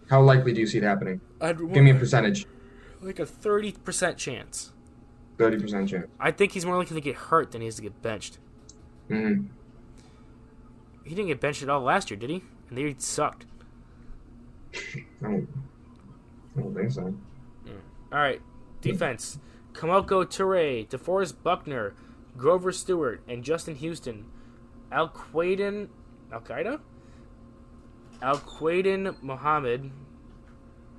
How likely do you see it happening? Give me a percentage. Like a 30% chance. 30% chance. I think he's more likely to get hurt than he is to get benched. Mm-hmm. He didn't get benched at all last year, did he? and they sucked. I don't think so. All right, defense. Kamoko Toure, DeForest Buckner, Grover Stewart, and Justin Houston. Al-Qaeda Mohammed,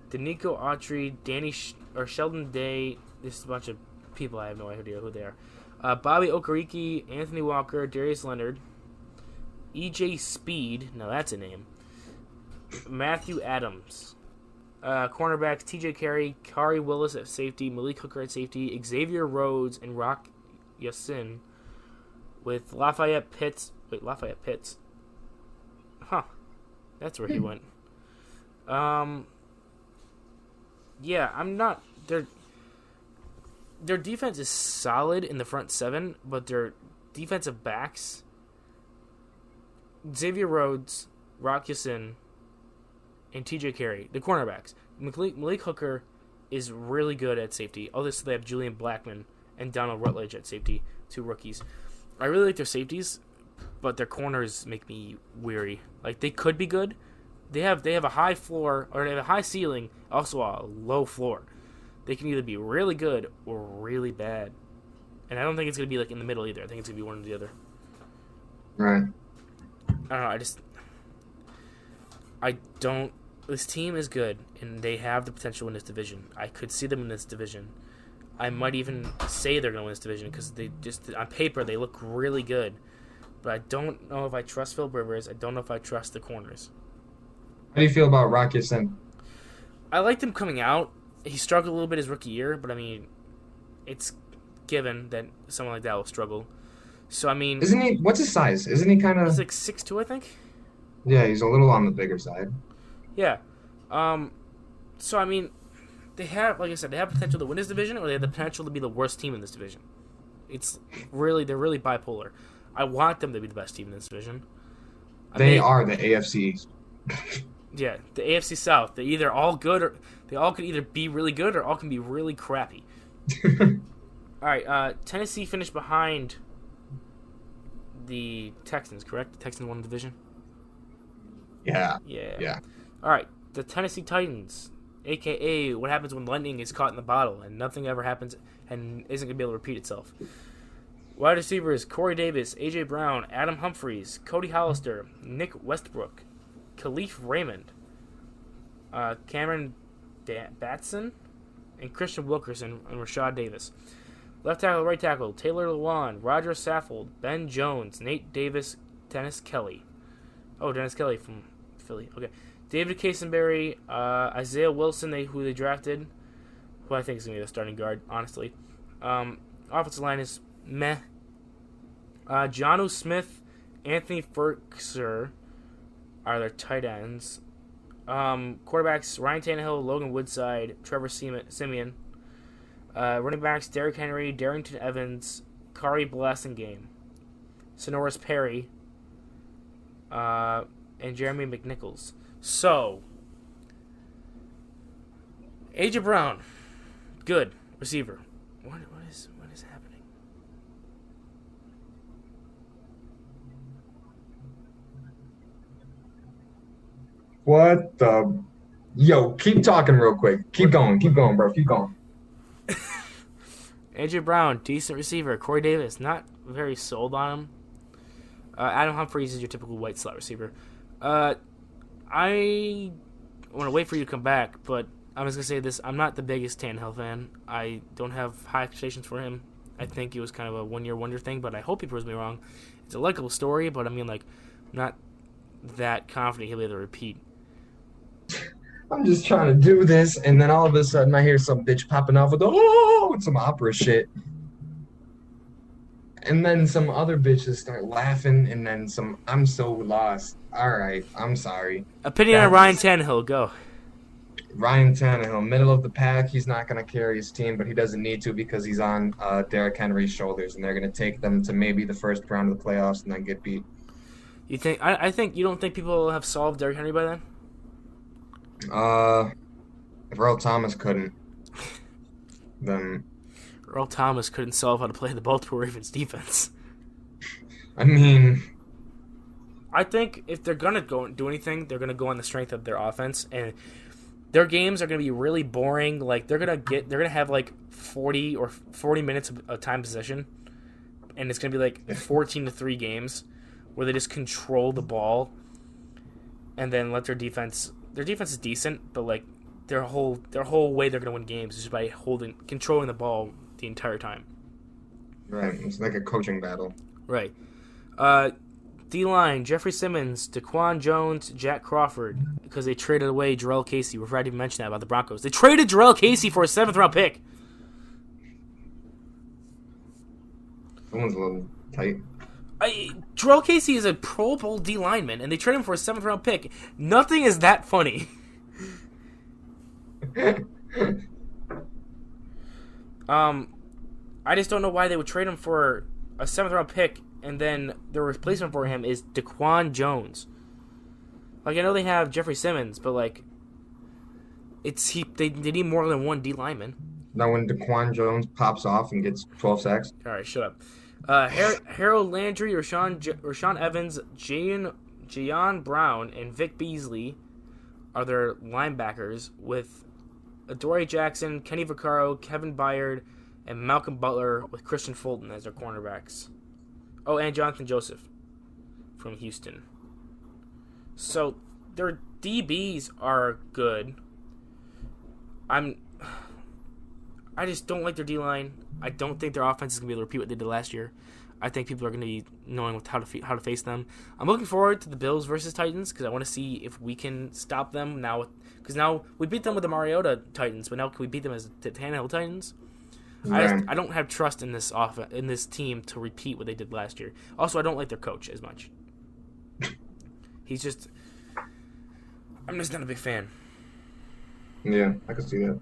Danico Autry, Sheldon Day. This is a bunch of people. I have no idea who they are. Bobby Okereke, Anthony Walker, Darius Leonard, EJ Speed. Now that's a name. Matthew Adams. Cornerbacks TJ Carey, Kari Willis at safety, Malik Hooker at safety, Xavier Rhodes, and Rock Yassin, with Lafayette Pitts. Wait, Lafayette Pitts. Huh. That's where he went. Yeah, I'm not. Their defense is solid in the front seven, but their defensive backs, Xavier Rhodes, Rock Yassin, and TJ Carey, the cornerbacks. Malik Hooker is really good at safety. Obviously, they have Julian Blackman and Donald Rutledge at safety, 2 rookies. I really like their safeties, but their corners make me weary. Like, they could be good. They have a high floor, or they have a high ceiling, also a low floor. They can either be really good or really bad. And I don't think it's going to be, like, in the middle either. I think it's going to be one or the other. Right. I don't know, this team is good, and they have the potential in this division. I could see them in this division. I might even say they're going to win this division because they just, on paper, they look really good. But I don't know if I trust Phil Rivers. I don't know if I trust the corners. How do you feel about Rock Ya-Sin? I liked him coming out. He struggled a little bit his rookie year, but I mean, it's given that someone like that will struggle. So I mean, Isn't he? What's his size? Isn't he kind of? He's like 6'2", I think. Yeah, he's a little on the bigger side. Yeah. So I mean, they have, like I said, they have potential to win this division, or they have the potential to be the worst team in this division. They're really bipolar. I want them to be the best team in this division. They are the AFC East. Yeah, the AFC South. They're either all good, or they all could either be really good, or all can be really crappy. All right, Tennessee finished behind the Texans, correct? The Texans won the division? Yeah. Yeah. All right, the Tennessee Titans, a.k.a. what happens when lightning is caught in the bottle and nothing ever happens and isn't going to be able to repeat itself. Wide receivers, Corey Davis, A.J. Brown, Adam Humphries, Cody Hollister, Nick Westbrook, Khalif Raymond, Cameron Batson, and Christian Wilkerson, and Rashad Davis. Left tackle, right tackle, Taylor Lewan, Roger Saffold, Ben Jones, Nate Davis, Dennis Kelly. Oh, Dennis Kelly from Philly. Okay. David Casenberry, Isaiah Wilson, who they drafted, who I think is going to be the starting guard, honestly. Offensive line is meh. Jonnu Smith, Anthony Ferkser are their tight ends. Quarterbacks, Ryan Tannehill, Logan Woodside, Trevor Siemian. Running backs, Derrick Henry, Darrington Evans, Kari Blasingame, Sonoris Perry, and Jeremy McNichols. So, A.J. Brown, good receiver. What is happening? What the? Yo, keep talking real quick. Keep going, bro. Keep going. A.J. Brown, decent receiver. Corey Davis, not very sold on him. Adam Humphries is your typical white slot receiver. I want to wait for you to come back, but I'm just going to say this. I'm not the biggest Tannehill fan. I don't have high expectations for him. I think it was kind of a one-year wonder thing, but I hope he proves me wrong. It's a likable story, but I mean, like, I'm not that confident he'll be able to repeat. I'm just trying to do this, and then all of a sudden I hear some bitch popping off with some opera shit. And then some other bitches start laughing, and then I'm so lost. All right, I'm sorry. Opinion on Ryan Tannehill, go. Ryan Tannehill, middle of the pack. He's not going to carry his team, but he doesn't need to because he's on Derrick Henry's shoulders, and they're going to take them to maybe the first round of the playoffs and then get beat. You think? I think you don't think people have solved Derrick Henry by then? If Earl Thomas couldn't, then Earl Thomas couldn't solve how to play the Baltimore Ravens defense. I mean, I think if they're gonna go do anything, they're gonna go on the strength of their offense, and their games are gonna be really boring. Like they're gonna have like 40 minutes of time possession, and it's gonna be like 14-3 games where they just control the ball, and then let their defense. Their defense is decent, but like their whole way they're gonna win games is just by controlling the ball the entire time. Right. It's like a coaching battle. Right. D-line, Jeffrey Simmons, Daquan Jones, Jack Crawford, because they traded away Jarrell Casey. We forgot to even mention that about the Broncos. They traded Jarrell Casey for a 7th-round pick. Someone's a little tight. Jarrell Casey is a Pro Bowl D lineman, and they traded him for a 7th-round pick. Nothing is that funny. I just don't know why they would trade him for a 7th-round pick, and then the replacement for him is Daquan Jones. Like, I know they have Jeffrey Simmons, but like, they need more than one D lineman. Now when Daquan Jones pops off and gets 12 sacks. All right, shut up. Harold Landry, Rashaan Evans, Jayon Brown, and Vic Beasley are their linebackers, with Adoree Jackson, Kenny Vaccaro, Kevin Byard, and Malcolm Butler with Christian Fulton as their cornerbacks. Oh, and Jonathan Joseph from Houston. So their DBs are good. I just don't like their D-line. I don't think their offense is going to be able to repeat what they did last year. I think people are going to be knowing how to face them. I'm looking forward to the Bills versus Titans because I want to see if we can stop them now. Because now we beat them with the Mariota Titans, but now can we beat them as the Tannehill Titans? Yeah. I don't have trust in this team to repeat what they did last year. Also, I don't like their coach as much. I'm just not a big fan. Yeah, I can see that.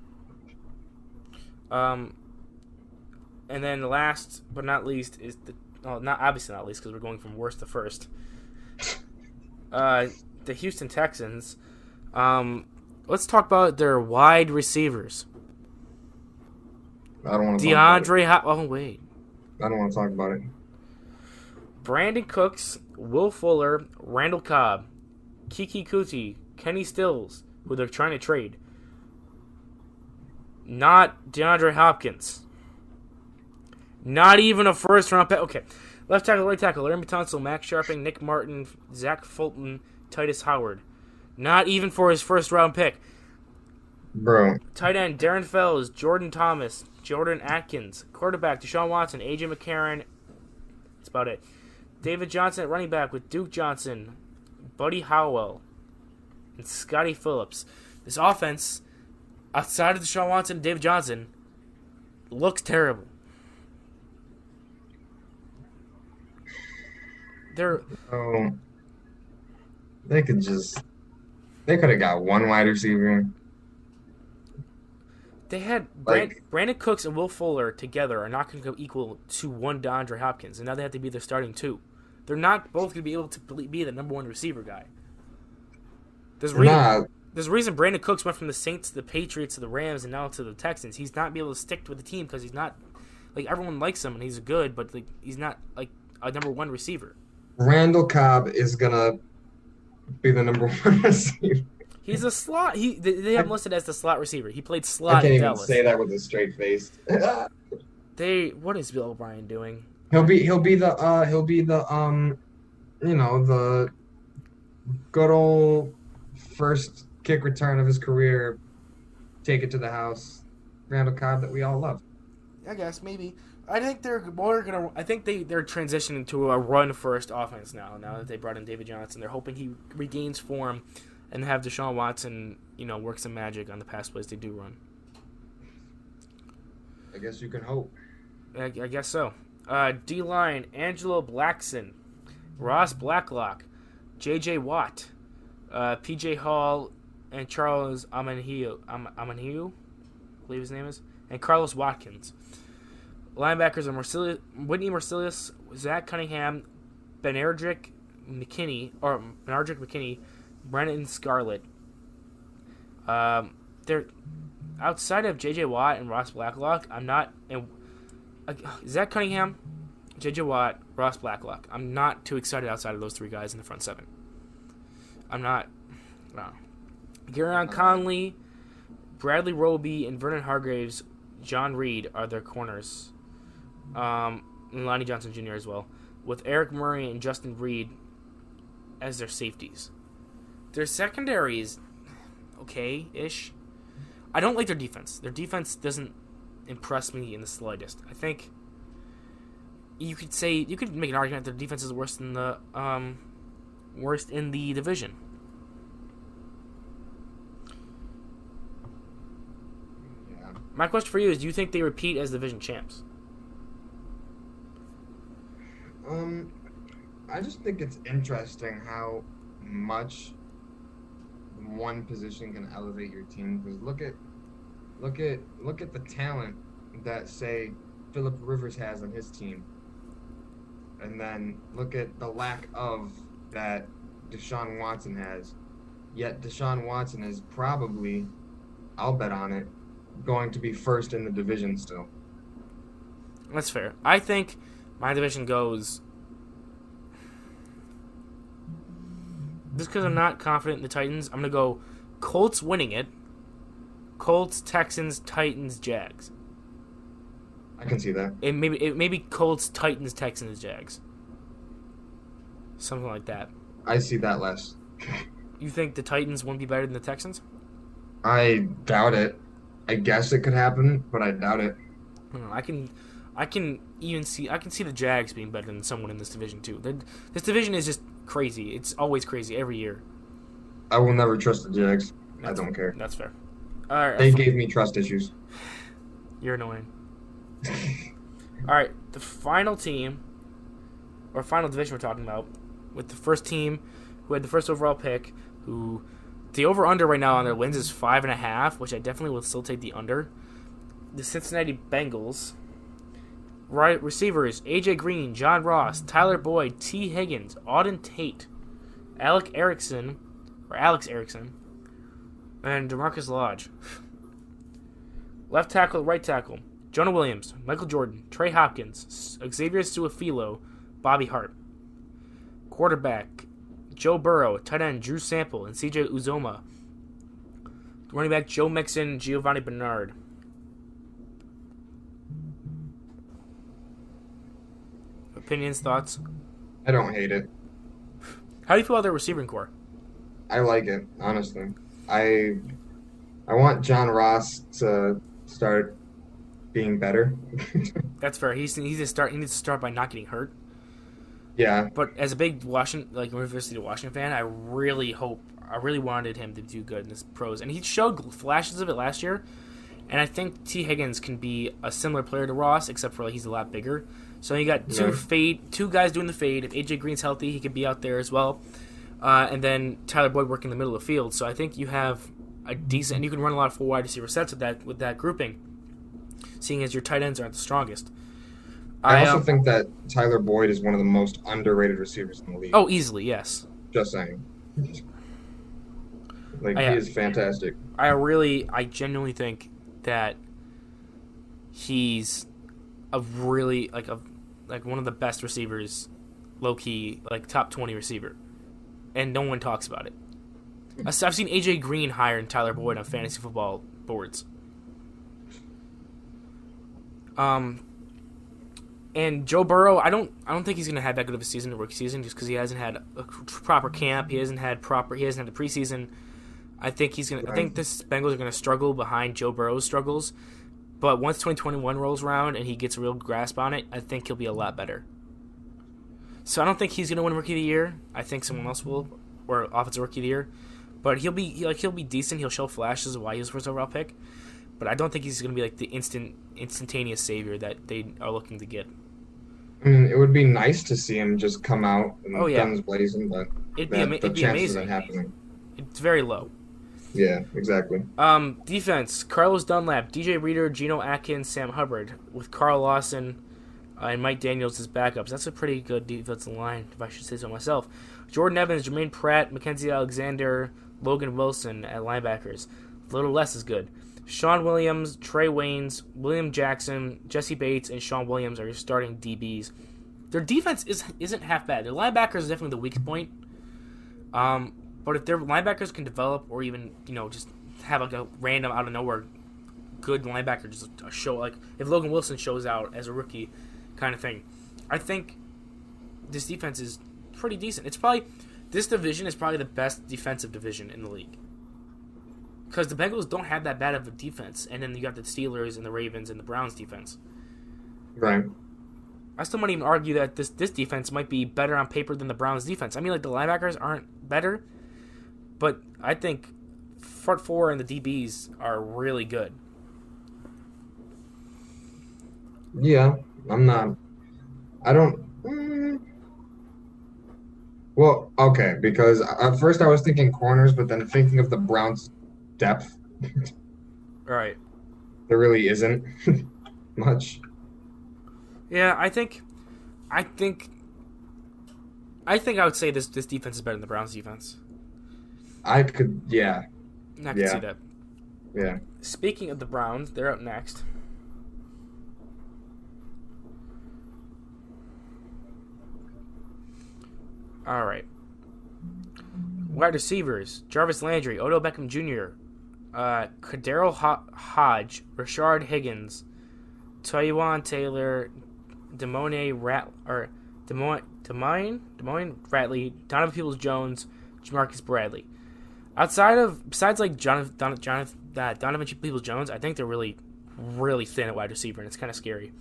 And then last but not least is not least because we're going from worst to first. The Houston Texans. Let's talk about their wide receivers. I don't want to DeAndre Oh, wait. I don't want to talk about it. Brandon Cooks, Will Fuller, Randall Cobb, Kiki Kuti, Kenny Stills, who they're trying to trade. Not DeAndre Hopkins. Not even a first-round pick. Okay. Left tackle, right tackle, Larry Tunsil, Max Sharping, Nick Martin, Zach Fulton, Titus Howard. Not even for his first-round pick. Bro. Tight end, Darren Fells, Jordan Thomas, Jordan Atkins. Quarterback, Deshaun Watson, A.J. McCarron. That's about it. David Johnson at running back with Duke Johnson, Buddy Howell, and Scotty Phillips. This offense, outside of Deshaun Watson and David Johnson, looks terrible. They could have got one wide receiver. They had Brandon Cooks and Will Fuller together are not going to go equal to one DeAndre Hopkins, and now they have to be their starting two. They're not both going to be able to be the number one receiver guy. There's a reason Brandon Cooks went from the Saints to the Patriots to the Rams and now to the Texans. He's not be able to stick with the team because he's not like everyone likes him and he's good, but like he's not like a number one receiver. Randall Cobb is gonna be the number one receiver. He's a slot. They have him listed as the slot receiver. He played slot. I can't in even Dallas. say that with a straight face. What is Bill O'Brien doing? He'll be the the good old first kick return of his career, take it to the house, Randall Cobb that we all love. I guess maybe. I think they're transitioning to a run first offense now. Now that they brought in David Johnson, they're hoping he regains form and have Deshaun Watson, work some magic on the pass plays they do run. I guess you can hope. I guess so. D-line, Angelo Blackson, Ross Blacklock, J.J. Watt, P.J. Hall, and Charles Amanhiu, I believe his name is, and Carlos Watkins. Linebackers are Whitney Mercilus, Zach Cunningham, Benardrick McKinney, Brennan Scarlett. They're outside of J.J. Watt and Ross Blacklock. I'm not. And Zach Cunningham, J.J. Watt, Ross Blacklock. I'm not too excited outside of those three guys in the front seven. I'm not. No. Garyon Conley, Bradley Roby, and Vernon Hargraves, John Reed are their corners. And Lonnie Johnson Jr. as well. With Eric Murray and Justin Reed as their safeties. Their secondary is okay-ish. I don't like their defense. Their defense doesn't impress me in the slightest. I think you could make an argument that their defense is worst in the division. Yeah. My question for you is: do you think they repeat as division champs? I just think it's interesting how much one position can elevate your team. Because look at the talent that, say, Phillip Rivers has on his team, and then look at the lack of that Deshaun Watson has. Yet Deshaun Watson is probably, I'll bet on it, going to be first in the division still. That's fair. I think my division goes. Just because I'm not confident in the Titans, I'm going to go Colts winning it. Colts, Texans, Titans, Jags. I can see that. It maybe Colts, Titans, Texans, Jags. Something like that. I see that less. You think the Titans won't be better than the Texans? I doubt it. I guess it could happen, but I doubt it. I can see the Jags being better than someone in this division too. This division is just crazy. It's always crazy every year. I will never trust the Jags. I don't care. That's fair. All right. They gave me trust issues. You're annoying. All right, the final team, or final division we're talking about, with the first team who had the first overall pick, who the over-under right now on their wins is 5.5, which I definitely will still take the under. The Cincinnati Bengals. Right receivers: A.J. Green, John Ross, Tyler Boyd, T. Higgins, Auden Tate, Alex Erickson, and DeMarcus Lodge. Left tackle, right tackle: Jonah Williams, Michael Jordan, Trey Hopkins, Xavier Su'a-Filo, Bobby Hart. Quarterback: Joe Burrow. Tight end: Drew Sample and C.J. Uzoma. Running back: Joe Mixon, Giovanni Bernard. Opinions, thoughts? I don't hate it. How do you feel about their receiving core? I like it, honestly. I want John Ross to start being better. That's fair. He needs to start by not getting hurt. Yeah. But as a big University of Washington fan, I really wanted him to do good in this pros, and he showed flashes of it last year. And I think T. Higgins can be a similar player to Ross, except for he's a lot bigger. So you got two guys doing the fade. If A.J. Green's healthy, he could be out there as well. And then Tyler Boyd working in the middle of the field. So I think you have a decent, and you can run a lot of full wide receiver sets with that grouping, seeing as your tight ends aren't the strongest. I also think that Tyler Boyd is one of the most underrated receivers in the league. Oh, easily, yes. Just saying. He is fantastic. I genuinely think that he's a really one of the best receivers, low key, top 20 receiver, and no one talks about it. I've seen AJ Green higher than Tyler Boyd on fantasy football boards. And Joe Burrow, I don't think he's gonna have that good of a season, rookie season, just because he hasn't had a proper camp. He hasn't had the preseason. I think this Bengals are gonna struggle behind Joe Burrow's struggles. But once 2021 rolls around and he gets a real grasp on it, I think he'll be a lot better. So I don't think he's going to win Rookie of the Year. I think someone else will, or Offensive Rookie of the Year. But he'll be decent. He'll show flashes of why he was the first overall pick. But I don't think he's going to be the instantaneous savior that they are looking to get. I mean, it would be nice to see him just come out and guns blazing, but it'd be amazing. Of it happening. It's very low. Yeah, exactly. Defense: Carlos Dunlap, DJ Reader, Geno Atkins, Sam Hubbard, with Carl Lawson and Mike Daniels as backups. That's a pretty good defensive line, if I should say so myself. Jordan Evans, Jermaine Pratt, Mackenzie Alexander, Logan Wilson at linebackers. A little less is good. Sean Williams, Trey Waynes, William Jackson, Jesse Bates, and Sean Williams are your starting DBs. Their defense isn't half bad. Their linebackers is definitely the weak point. But if their linebackers can develop, or even just have like a random out of nowhere good linebacker just show, like if Logan Wilson shows out as a rookie, kind of thing, I think this defense is pretty decent. This division is probably the best defensive division in the league. Because the Bengals don't have that bad of a defense, and then you got the Steelers and the Ravens and the Browns defense. Right. I still might even argue that this defense might be better on paper than the Browns defense. I mean, like the linebackers aren't better, but I think front four and the DBs are really good. Yeah, I'm not. I don't. Well, okay, because at first I was thinking corners, but then thinking of the Browns' depth, All right. there really isn't much. Yeah, I think I would say this defense is better than the Browns defense. I could, yeah, I can see that. yeah. Speaking of the Browns, they're up next. All right. Wide receivers: Jarvis Landry, Odell Beckham Jr., Kadero Hodge, Rashard Higgins, Taywan Taylor, Demoine Ratley, Donovan Peoples-Jones, Jamarcus Bradley. Besides like Donovan Peoples-Jones, I think they're really, really thin at wide receiver, and it's kind of scary.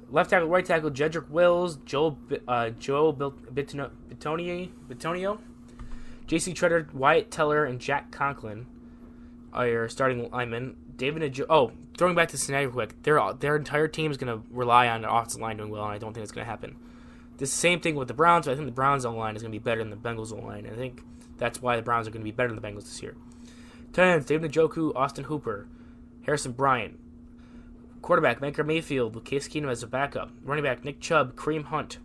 Left tackle, right tackle: Jedrick Wills, Joel Bitonio, J.C. Treader, Wyatt Teller, and Jack Conklin are starting linemen. Throwing back to Cincinnati real quick, their entire team is going to rely on the offensive line doing well, and I don't think it's going to happen. The same thing with the Browns, but I think the Browns O-line is going to be better than the Bengals O-line, and I think that's why the Browns are going to be better than the Bengals this year. Tight ends: David Njoku, Austin Hooper, Harrison Bryant. Quarterback: Baker Mayfield with Case Keenum as a backup. Running back: Nick Chubb, Kareem Hunt,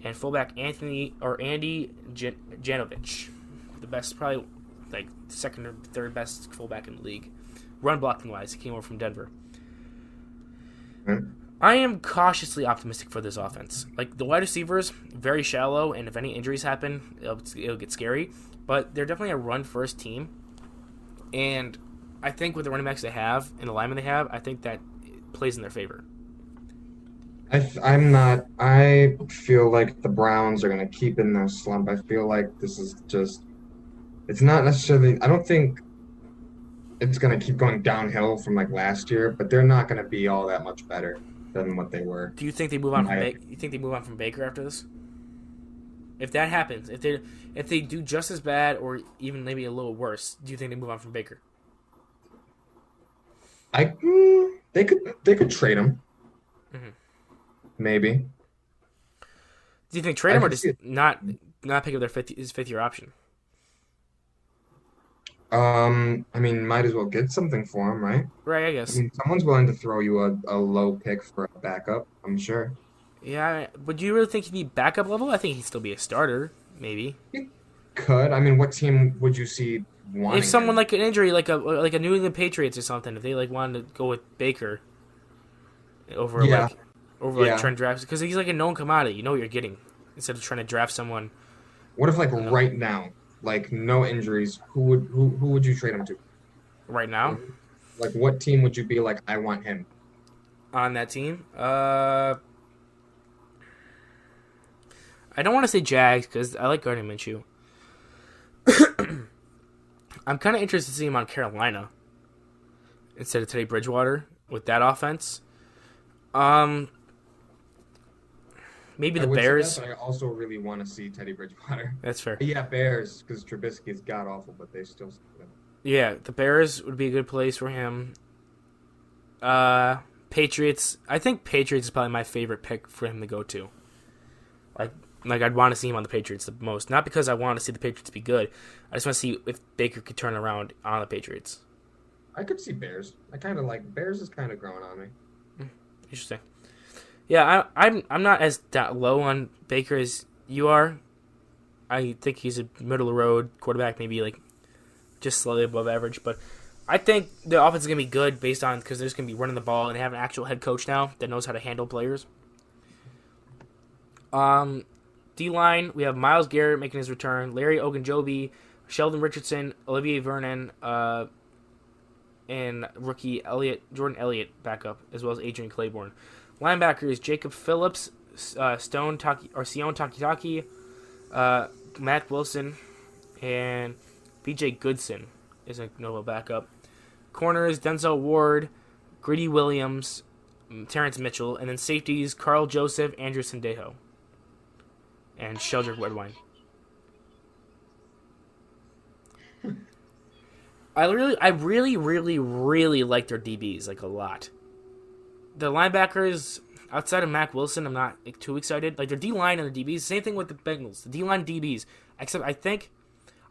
and fullback Andy Janovich, the best, probably like second or third best fullback in the league. Run blocking wise, he came over from Denver. I am cautiously optimistic for this offense. Like the wide receivers, very shallow, and if any injuries happen, it'll get scary. But they're definitely a run-first team, and I think with the running backs they have and the linemen they have, I think that plays in their favor. I feel like the Browns are going to keep in their slump. I feel like this is just, it's not necessarily, I don't think it's going to keep going downhill from like last year, but they're not going to be all that much better than what they were. Do you think they move on from Baker after this? If that happens, if they do just as bad or even maybe a little worse, do you think they move on from Baker? They could trade him. Mm-hmm. Maybe. Do you think trade him or just not pick up his fifth year option? I mean, might as well get something for him, right? Right, I guess. I mean, someone's willing to throw you a low pick for a backup, I'm sure. Yeah, but do you really think he'd be backup level? I think he'd still be a starter, maybe. He could. I mean, what team would you see wanting if someone him? like an injury, like a New England Patriots or something, if they like wanted to go with Baker over Trent drafts, because he's like a known commodity, you know what you're getting, instead of trying to draft someone. What if like right now, like no injuries, who would you trade him to? Right now? Like what team would you be like, I want him? On that team? I don't want to say Jags because I like Gardner Minshew. I'm kind of interested to see him on Carolina instead of Teddy Bridgewater with that offense. Maybe the Bears. That, but I also really want to see Teddy Bridgewater. That's fair. Yeah, Bears, because Trubisky is god awful, but they still. Yeah, the Bears would be a good place for him. Patriots. I think Patriots is probably my favorite pick for him to go to. Like I'd want to see him on the Patriots the most. Not because I want to see the Patriots be good. I just want to see if Baker could turn around on the Patriots. I could see Bears. I kind of like Bears is kind of growing on me. Interesting. Yeah, I'm not as low on Baker as you are. I think he's a middle of the road quarterback, maybe like just slightly above average. But I think the offense is gonna be good based on because they're just gonna be running the ball and they have an actual head coach now that knows how to handle players. D-line, we have Myles Garrett making his return, Larry Ogunjobi, Sheldon Richardson, Olivier Vernon, and rookie Jordan Elliott backup, as well as Adrian Claiborne. Linebackers, Jacob Phillips, Sion Takitaki, Matt Wilson, and B.J. Goodson is a notable backup. Corners, Denzel Ward, Greedy Williams, Terrence Mitchell, and then safeties, Carl Joseph, Andrew Sendejo, and Sheldrick Redwine. I really like their DBs, like, a lot. The linebackers, outside of Mac Wilson, I'm not too excited. Like, their D-line and their DBs, same thing with the Bengals. The D-line DBs, except I think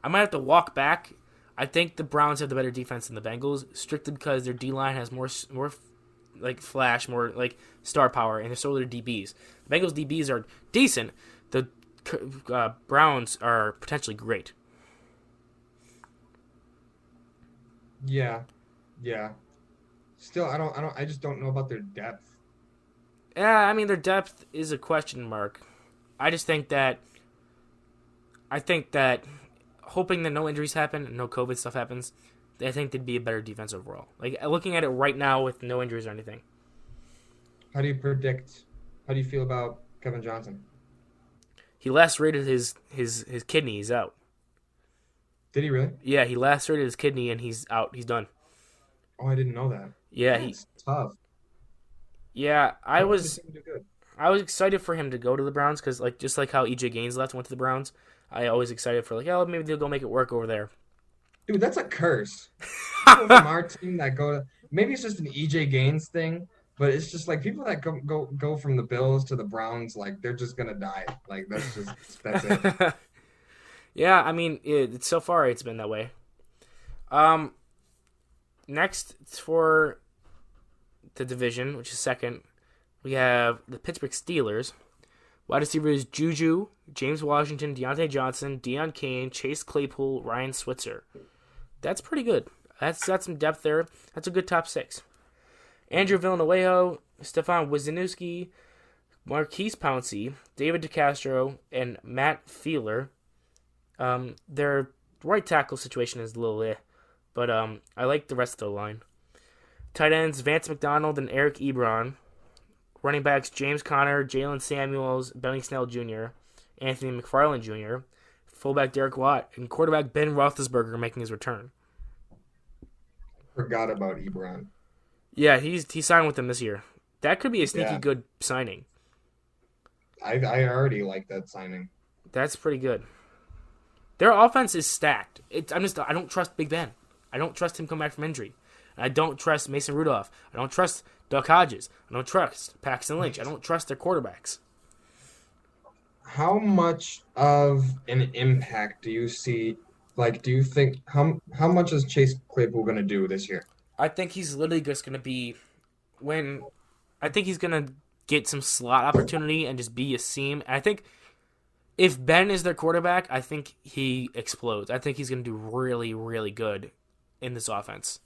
I might have to walk back. I think the Browns have the better defense than the Bengals, strictly because their D-line has more like, flash, more, like, star power, and so are their DBs. The Bengals DBs are decent. The Browns are potentially great. Yeah. Still, I just don't know about their depth. Yeah, I mean, their depth is a question mark. I think that hoping that no injuries happen and no COVID stuff happens, I think they'd be a better defense overall. Like, looking at it right now with no injuries or anything. How do you feel about Kevin Johnson? He lacerated his kidney. He's out. Did he really? Yeah, he lacerated his kidney and he's out. He's done. Oh, I didn't know that. Yeah, That's tough. Yeah, I was excited for him to go to the Browns because, like, just like how E.J. Gaines left and went to the Browns, I always excited for, like, oh, maybe they'll go make it work over there. Dude, that's a curse. People from our team that go to, maybe it's just an E.J. Gaines thing, but it's just like people that go from the Bills to the Browns, like, they're just gonna die. Like, that's it. Yeah, I mean, so far it's been that way. Next for the division, which is second, we have the Pittsburgh Steelers. Wide receivers Juju, James Washington, Deontay Johnson, Deion Kane, Chase Claypool, Ryan Switzer. That's pretty good. That's got some depth there. That's a good top six. Andrew Villanueva, Stefan Wisniewski, Marquise Pouncey, David DeCastro, and Matt Feeler. Their right tackle situation is a little but I like the rest of the line. Tight ends Vance McDonald and Eric Ebron. Running backs James Conner, Jalen Samuels, Benny Snell Jr., Anthony McFarland Jr., fullback Derek Watt, and quarterback Ben Roethlisberger making his return. Forgot about Ebron. Yeah, he signed with them this year. That could be a sneaky good signing. I already like that signing. That's pretty good. Their offense is stacked. I don't trust Big Ben. I don't trust him coming back from injury. I don't trust Mason Rudolph. I don't trust Duck Hodges. I don't trust Paxton Lynch. I don't trust their quarterbacks. How much of an impact do you see? Like, do you think how much is Chase Claypool going to do this year? I think he's literally just going to be I think he's going to get some slot opportunity and just be a seam. And I think if Ben is their quarterback, I think he explodes. I think he's going to do really, really good in this offense.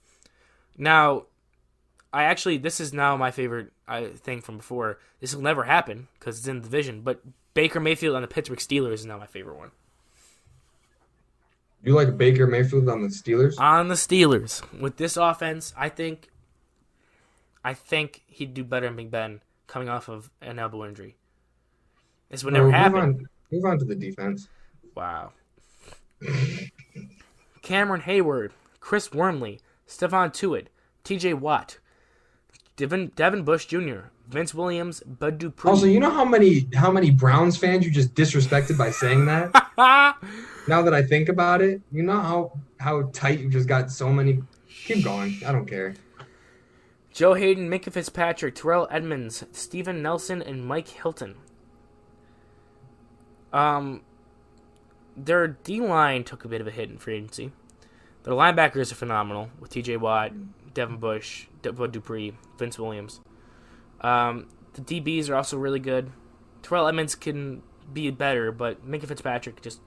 Now, this is now my favorite thing from before. This will never happen because it's in the division, but Baker Mayfield on the Pittsburgh Steelers is now my favorite one. You like Baker Mayfield on the Steelers? On the Steelers. With this offense, I think he'd do better than Big Ben coming off of an elbow injury. This would never happen. Move on to the defense. Wow. Cameron Hayward, Chris Wormley, Stephon Tuitt, T.J. Watt, Devin Bush Jr., Vince Williams, Bud Dupree. Also, you know how many Browns fans you just disrespected by saying that? Now that I think about it, you know how tight you just got so many. Keep going. I don't care. Joe Hayden, Minka Fitzpatrick, Terrell Edmonds, Steven Nelson, and Mike Hilton. Their D-line took a bit of a hit in free agency. Their linebackers are phenomenal with T.J. Watt, Devin Bush, Bud Dupree, Vince Williams. The DBs are also really good. Terrell Edmonds can be better, but Minka Fitzpatrick just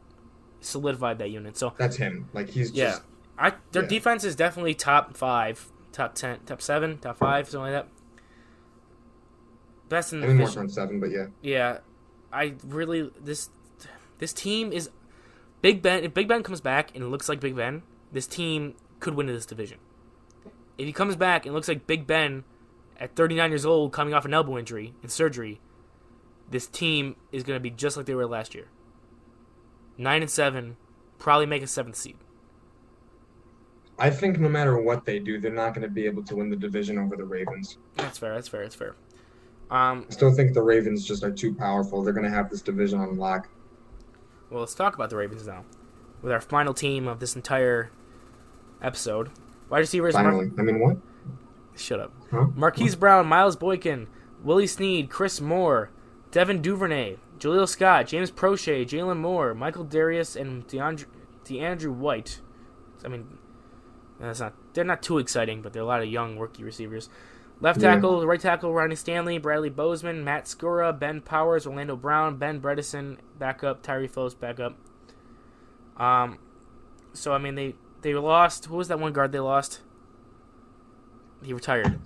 solidified that unit. So that's him. Like he's their defense is definitely top 5, top 10, top 7, top 5, something like that. Best in the division. More than 7, but yeah. Yeah. This team is Big Ben. If Big Ben comes back and it looks like Big Ben, this team could win this division. If he comes back and looks like Big Ben at 39 years old, coming off an elbow injury and surgery, this team is going to be just like they were last year. 9-7, probably make a 7th seed. I think no matter what they do, they're not going to be able to win the division over the Ravens. That's fair. I still think the Ravens just are too powerful. They're going to have this division on lock. Well, let's talk about the Ravens now. With our final team of this entire episode. Wide receivers. Finally. What? Shut up. Huh? Marquise Brown, Miles Boykin, Willie Snead, Chris Moore, Devin Duvernay, Jaleel Scott, James Prochet, Jalen Moore, Michael Darius, and DeAndrew White. They're not too exciting, but they're a lot of young rookie receivers. Left tackle, right tackle, Ronnie Stanley, Bradley Bozeman, Matt Skura, Ben Powers, Orlando Brown, Ben Bredesen, backup, Tyree Phillips, backup. They lost. Who was that one guard they lost? He retired.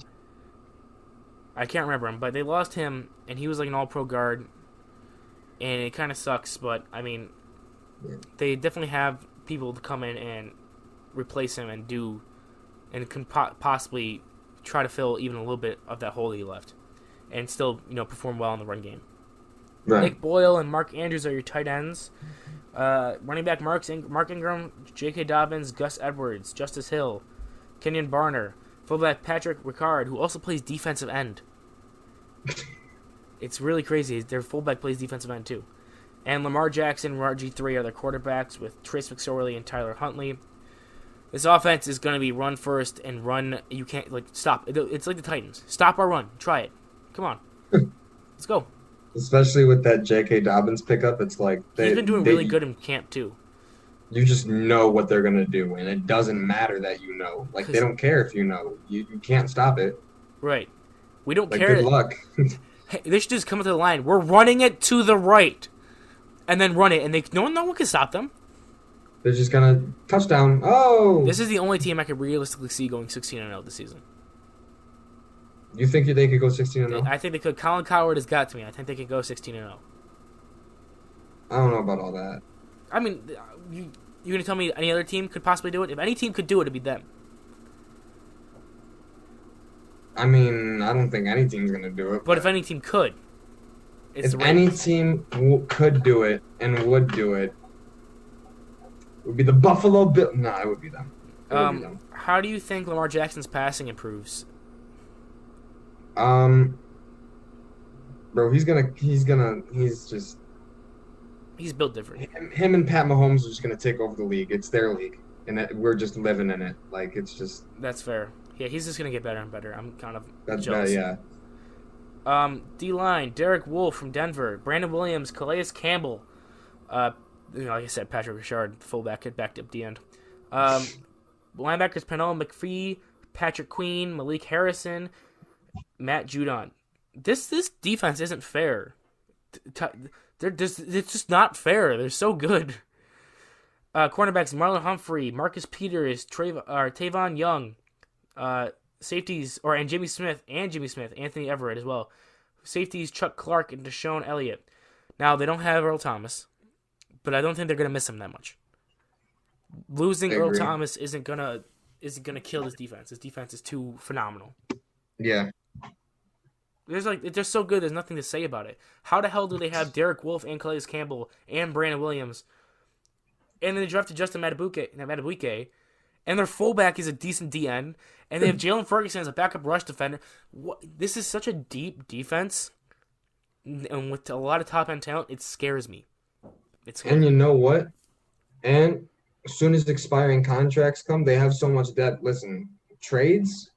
I can't remember him, but they lost him, and he was like an all-pro guard, and it kind of sucks, but, they definitely have people to come in and replace him and can possibly try to fill even a little bit of that hole that he left, and still, perform well in the run game. Right. Nick Boyle and Mark Andrews are your tight ends. Running back Mark Ingram, J.K. Dobbins, Gus Edwards, Justice Hill, Kenyon Barner. Fullback Patrick Ricard, who also plays defensive end. It's really crazy. Their fullback plays defensive end too. And Lamar Jackson and RG3 are their quarterbacks with Trace McSorley and Tyler Huntley. This offense is going to be run first and run. You can't stop. It's like the Titans. Stop our run. Try it. Come on. Let's go. Especially with that J.K. Dobbins pickup, it's like he's been doing really good in camp too. You just know what they're going to do, and it doesn't matter that you know. They don't care if you know. You can't stop it. Right. We don't care. Good luck. They should just come to the line. We're running it to the right. And then run it, and no one can stop them. They're just going to touchdown. Oh! This is the only team I could realistically see going 16-0 this season. You think they could go 16-0? I think they could. Colin Cowherd has got to me. I think they could go 16-0. I don't know about all that. You going to tell me any other team could possibly do it? If any team could do it, it'd be them. I don't think any team's going to do it. But if any team could. If any team could do it and would do it, it would be the Buffalo Bills. No, it would be them. How do you think Lamar Jackson's passing improves? Bro, he's built different. Him and Pat Mahomes are just gonna take over the league. It's their league, and we're just living in it. It's just. That's fair. Yeah, he's just gonna get better and better. I'm kind of jealous. Bad, yeah. D-line, Derek Wolfe from Denver, Brandon Williams, Calais Campbell. Like I said, Patrick Richard, fullback, backed up the end. Linebackers, Pernell McPhee, Patrick Queen, Malik Harrison, Matt Judon. This defense isn't fair. It's just not fair. They're so good. Cornerbacks, Marlon Humphrey, Marcus Peters, Tavon Young. Safeties, and Jimmy Smith, Anthony Everett as well. Safeties, Chuck Clark and Deshaun Elliott. Now, they don't have Earl Thomas, but I don't think they're going to miss him that much. Losing Earl Thomas isn't gonna kill this defense. This defense is too phenomenal. Yeah. They're so good, there's nothing to say about it. How the hell do they have Derek Wolfe and Calais Campbell and Brandon Williams, and then they drafted Justin Madubuike, and their fullback is a decent DN, and they have Jalen Ferguson as a backup rush defender. This is such a deep defense, and with a lot of top-end talent, it scares me. And you know what? And as soon as expiring contracts come, they have so much debt. Listen, trades,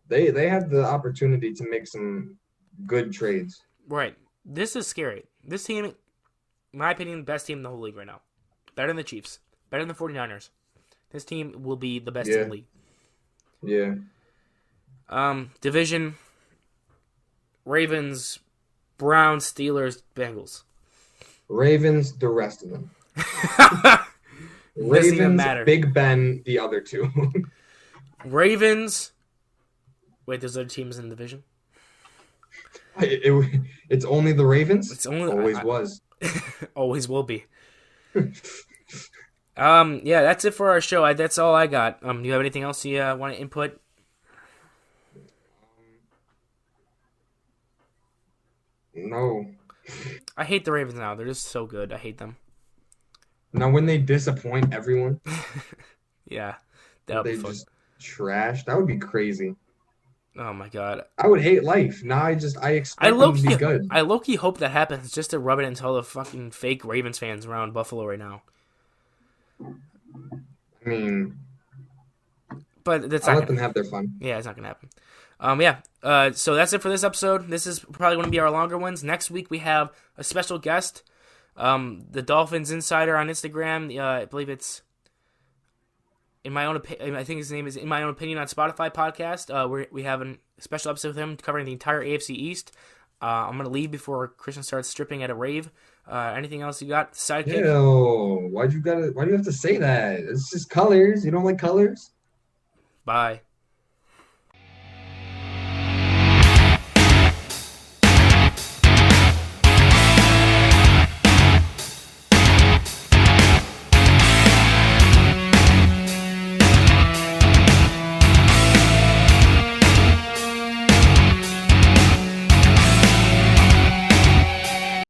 they have the opportunity to make some good trades. Right. This is scary. This team, in my opinion, the best team in the whole league right now. Better than the Chiefs. Better than the 49ers. This team will be the best in the league. Yeah. Division, Ravens, Browns, Steelers, Bengals. Ravens, the rest of them. Ravens, Big Ben, the other two. Ravens. Wait, there's other teams in the division? It's only the Ravens. It's only Always was. always will be. Yeah, that's it for our show. That's all I got. Do you have anything else you want to input? No. I hate the Ravens now. They're just so good. I hate them. Now when they disappoint everyone, Yeah, that'll be they fun. just trash. That would be crazy. Oh my god. I would hate life. Now I I expect low them to be key, good. I low key hope that happens just to rub it into all the fucking fake Ravens fans around Buffalo right now. I mean, But that's I'll not let them gonna. have their fun. Yeah, it's not gonna happen. Yeah. So that's it for this episode. This is probably going to be our longer ones. Next week we have a special guest, the Dolphins Insider on Instagram. I believe it's in my own opinion. I think his name is In My Own Opinion on Spotify podcast. We have a special episode with him covering the entire AFC East. I'm gonna leave before Christian starts stripping at a rave. Anything else you got? Sidekick. Ew, why'd you have to say that? It's just colors. You don't like colors? Bye.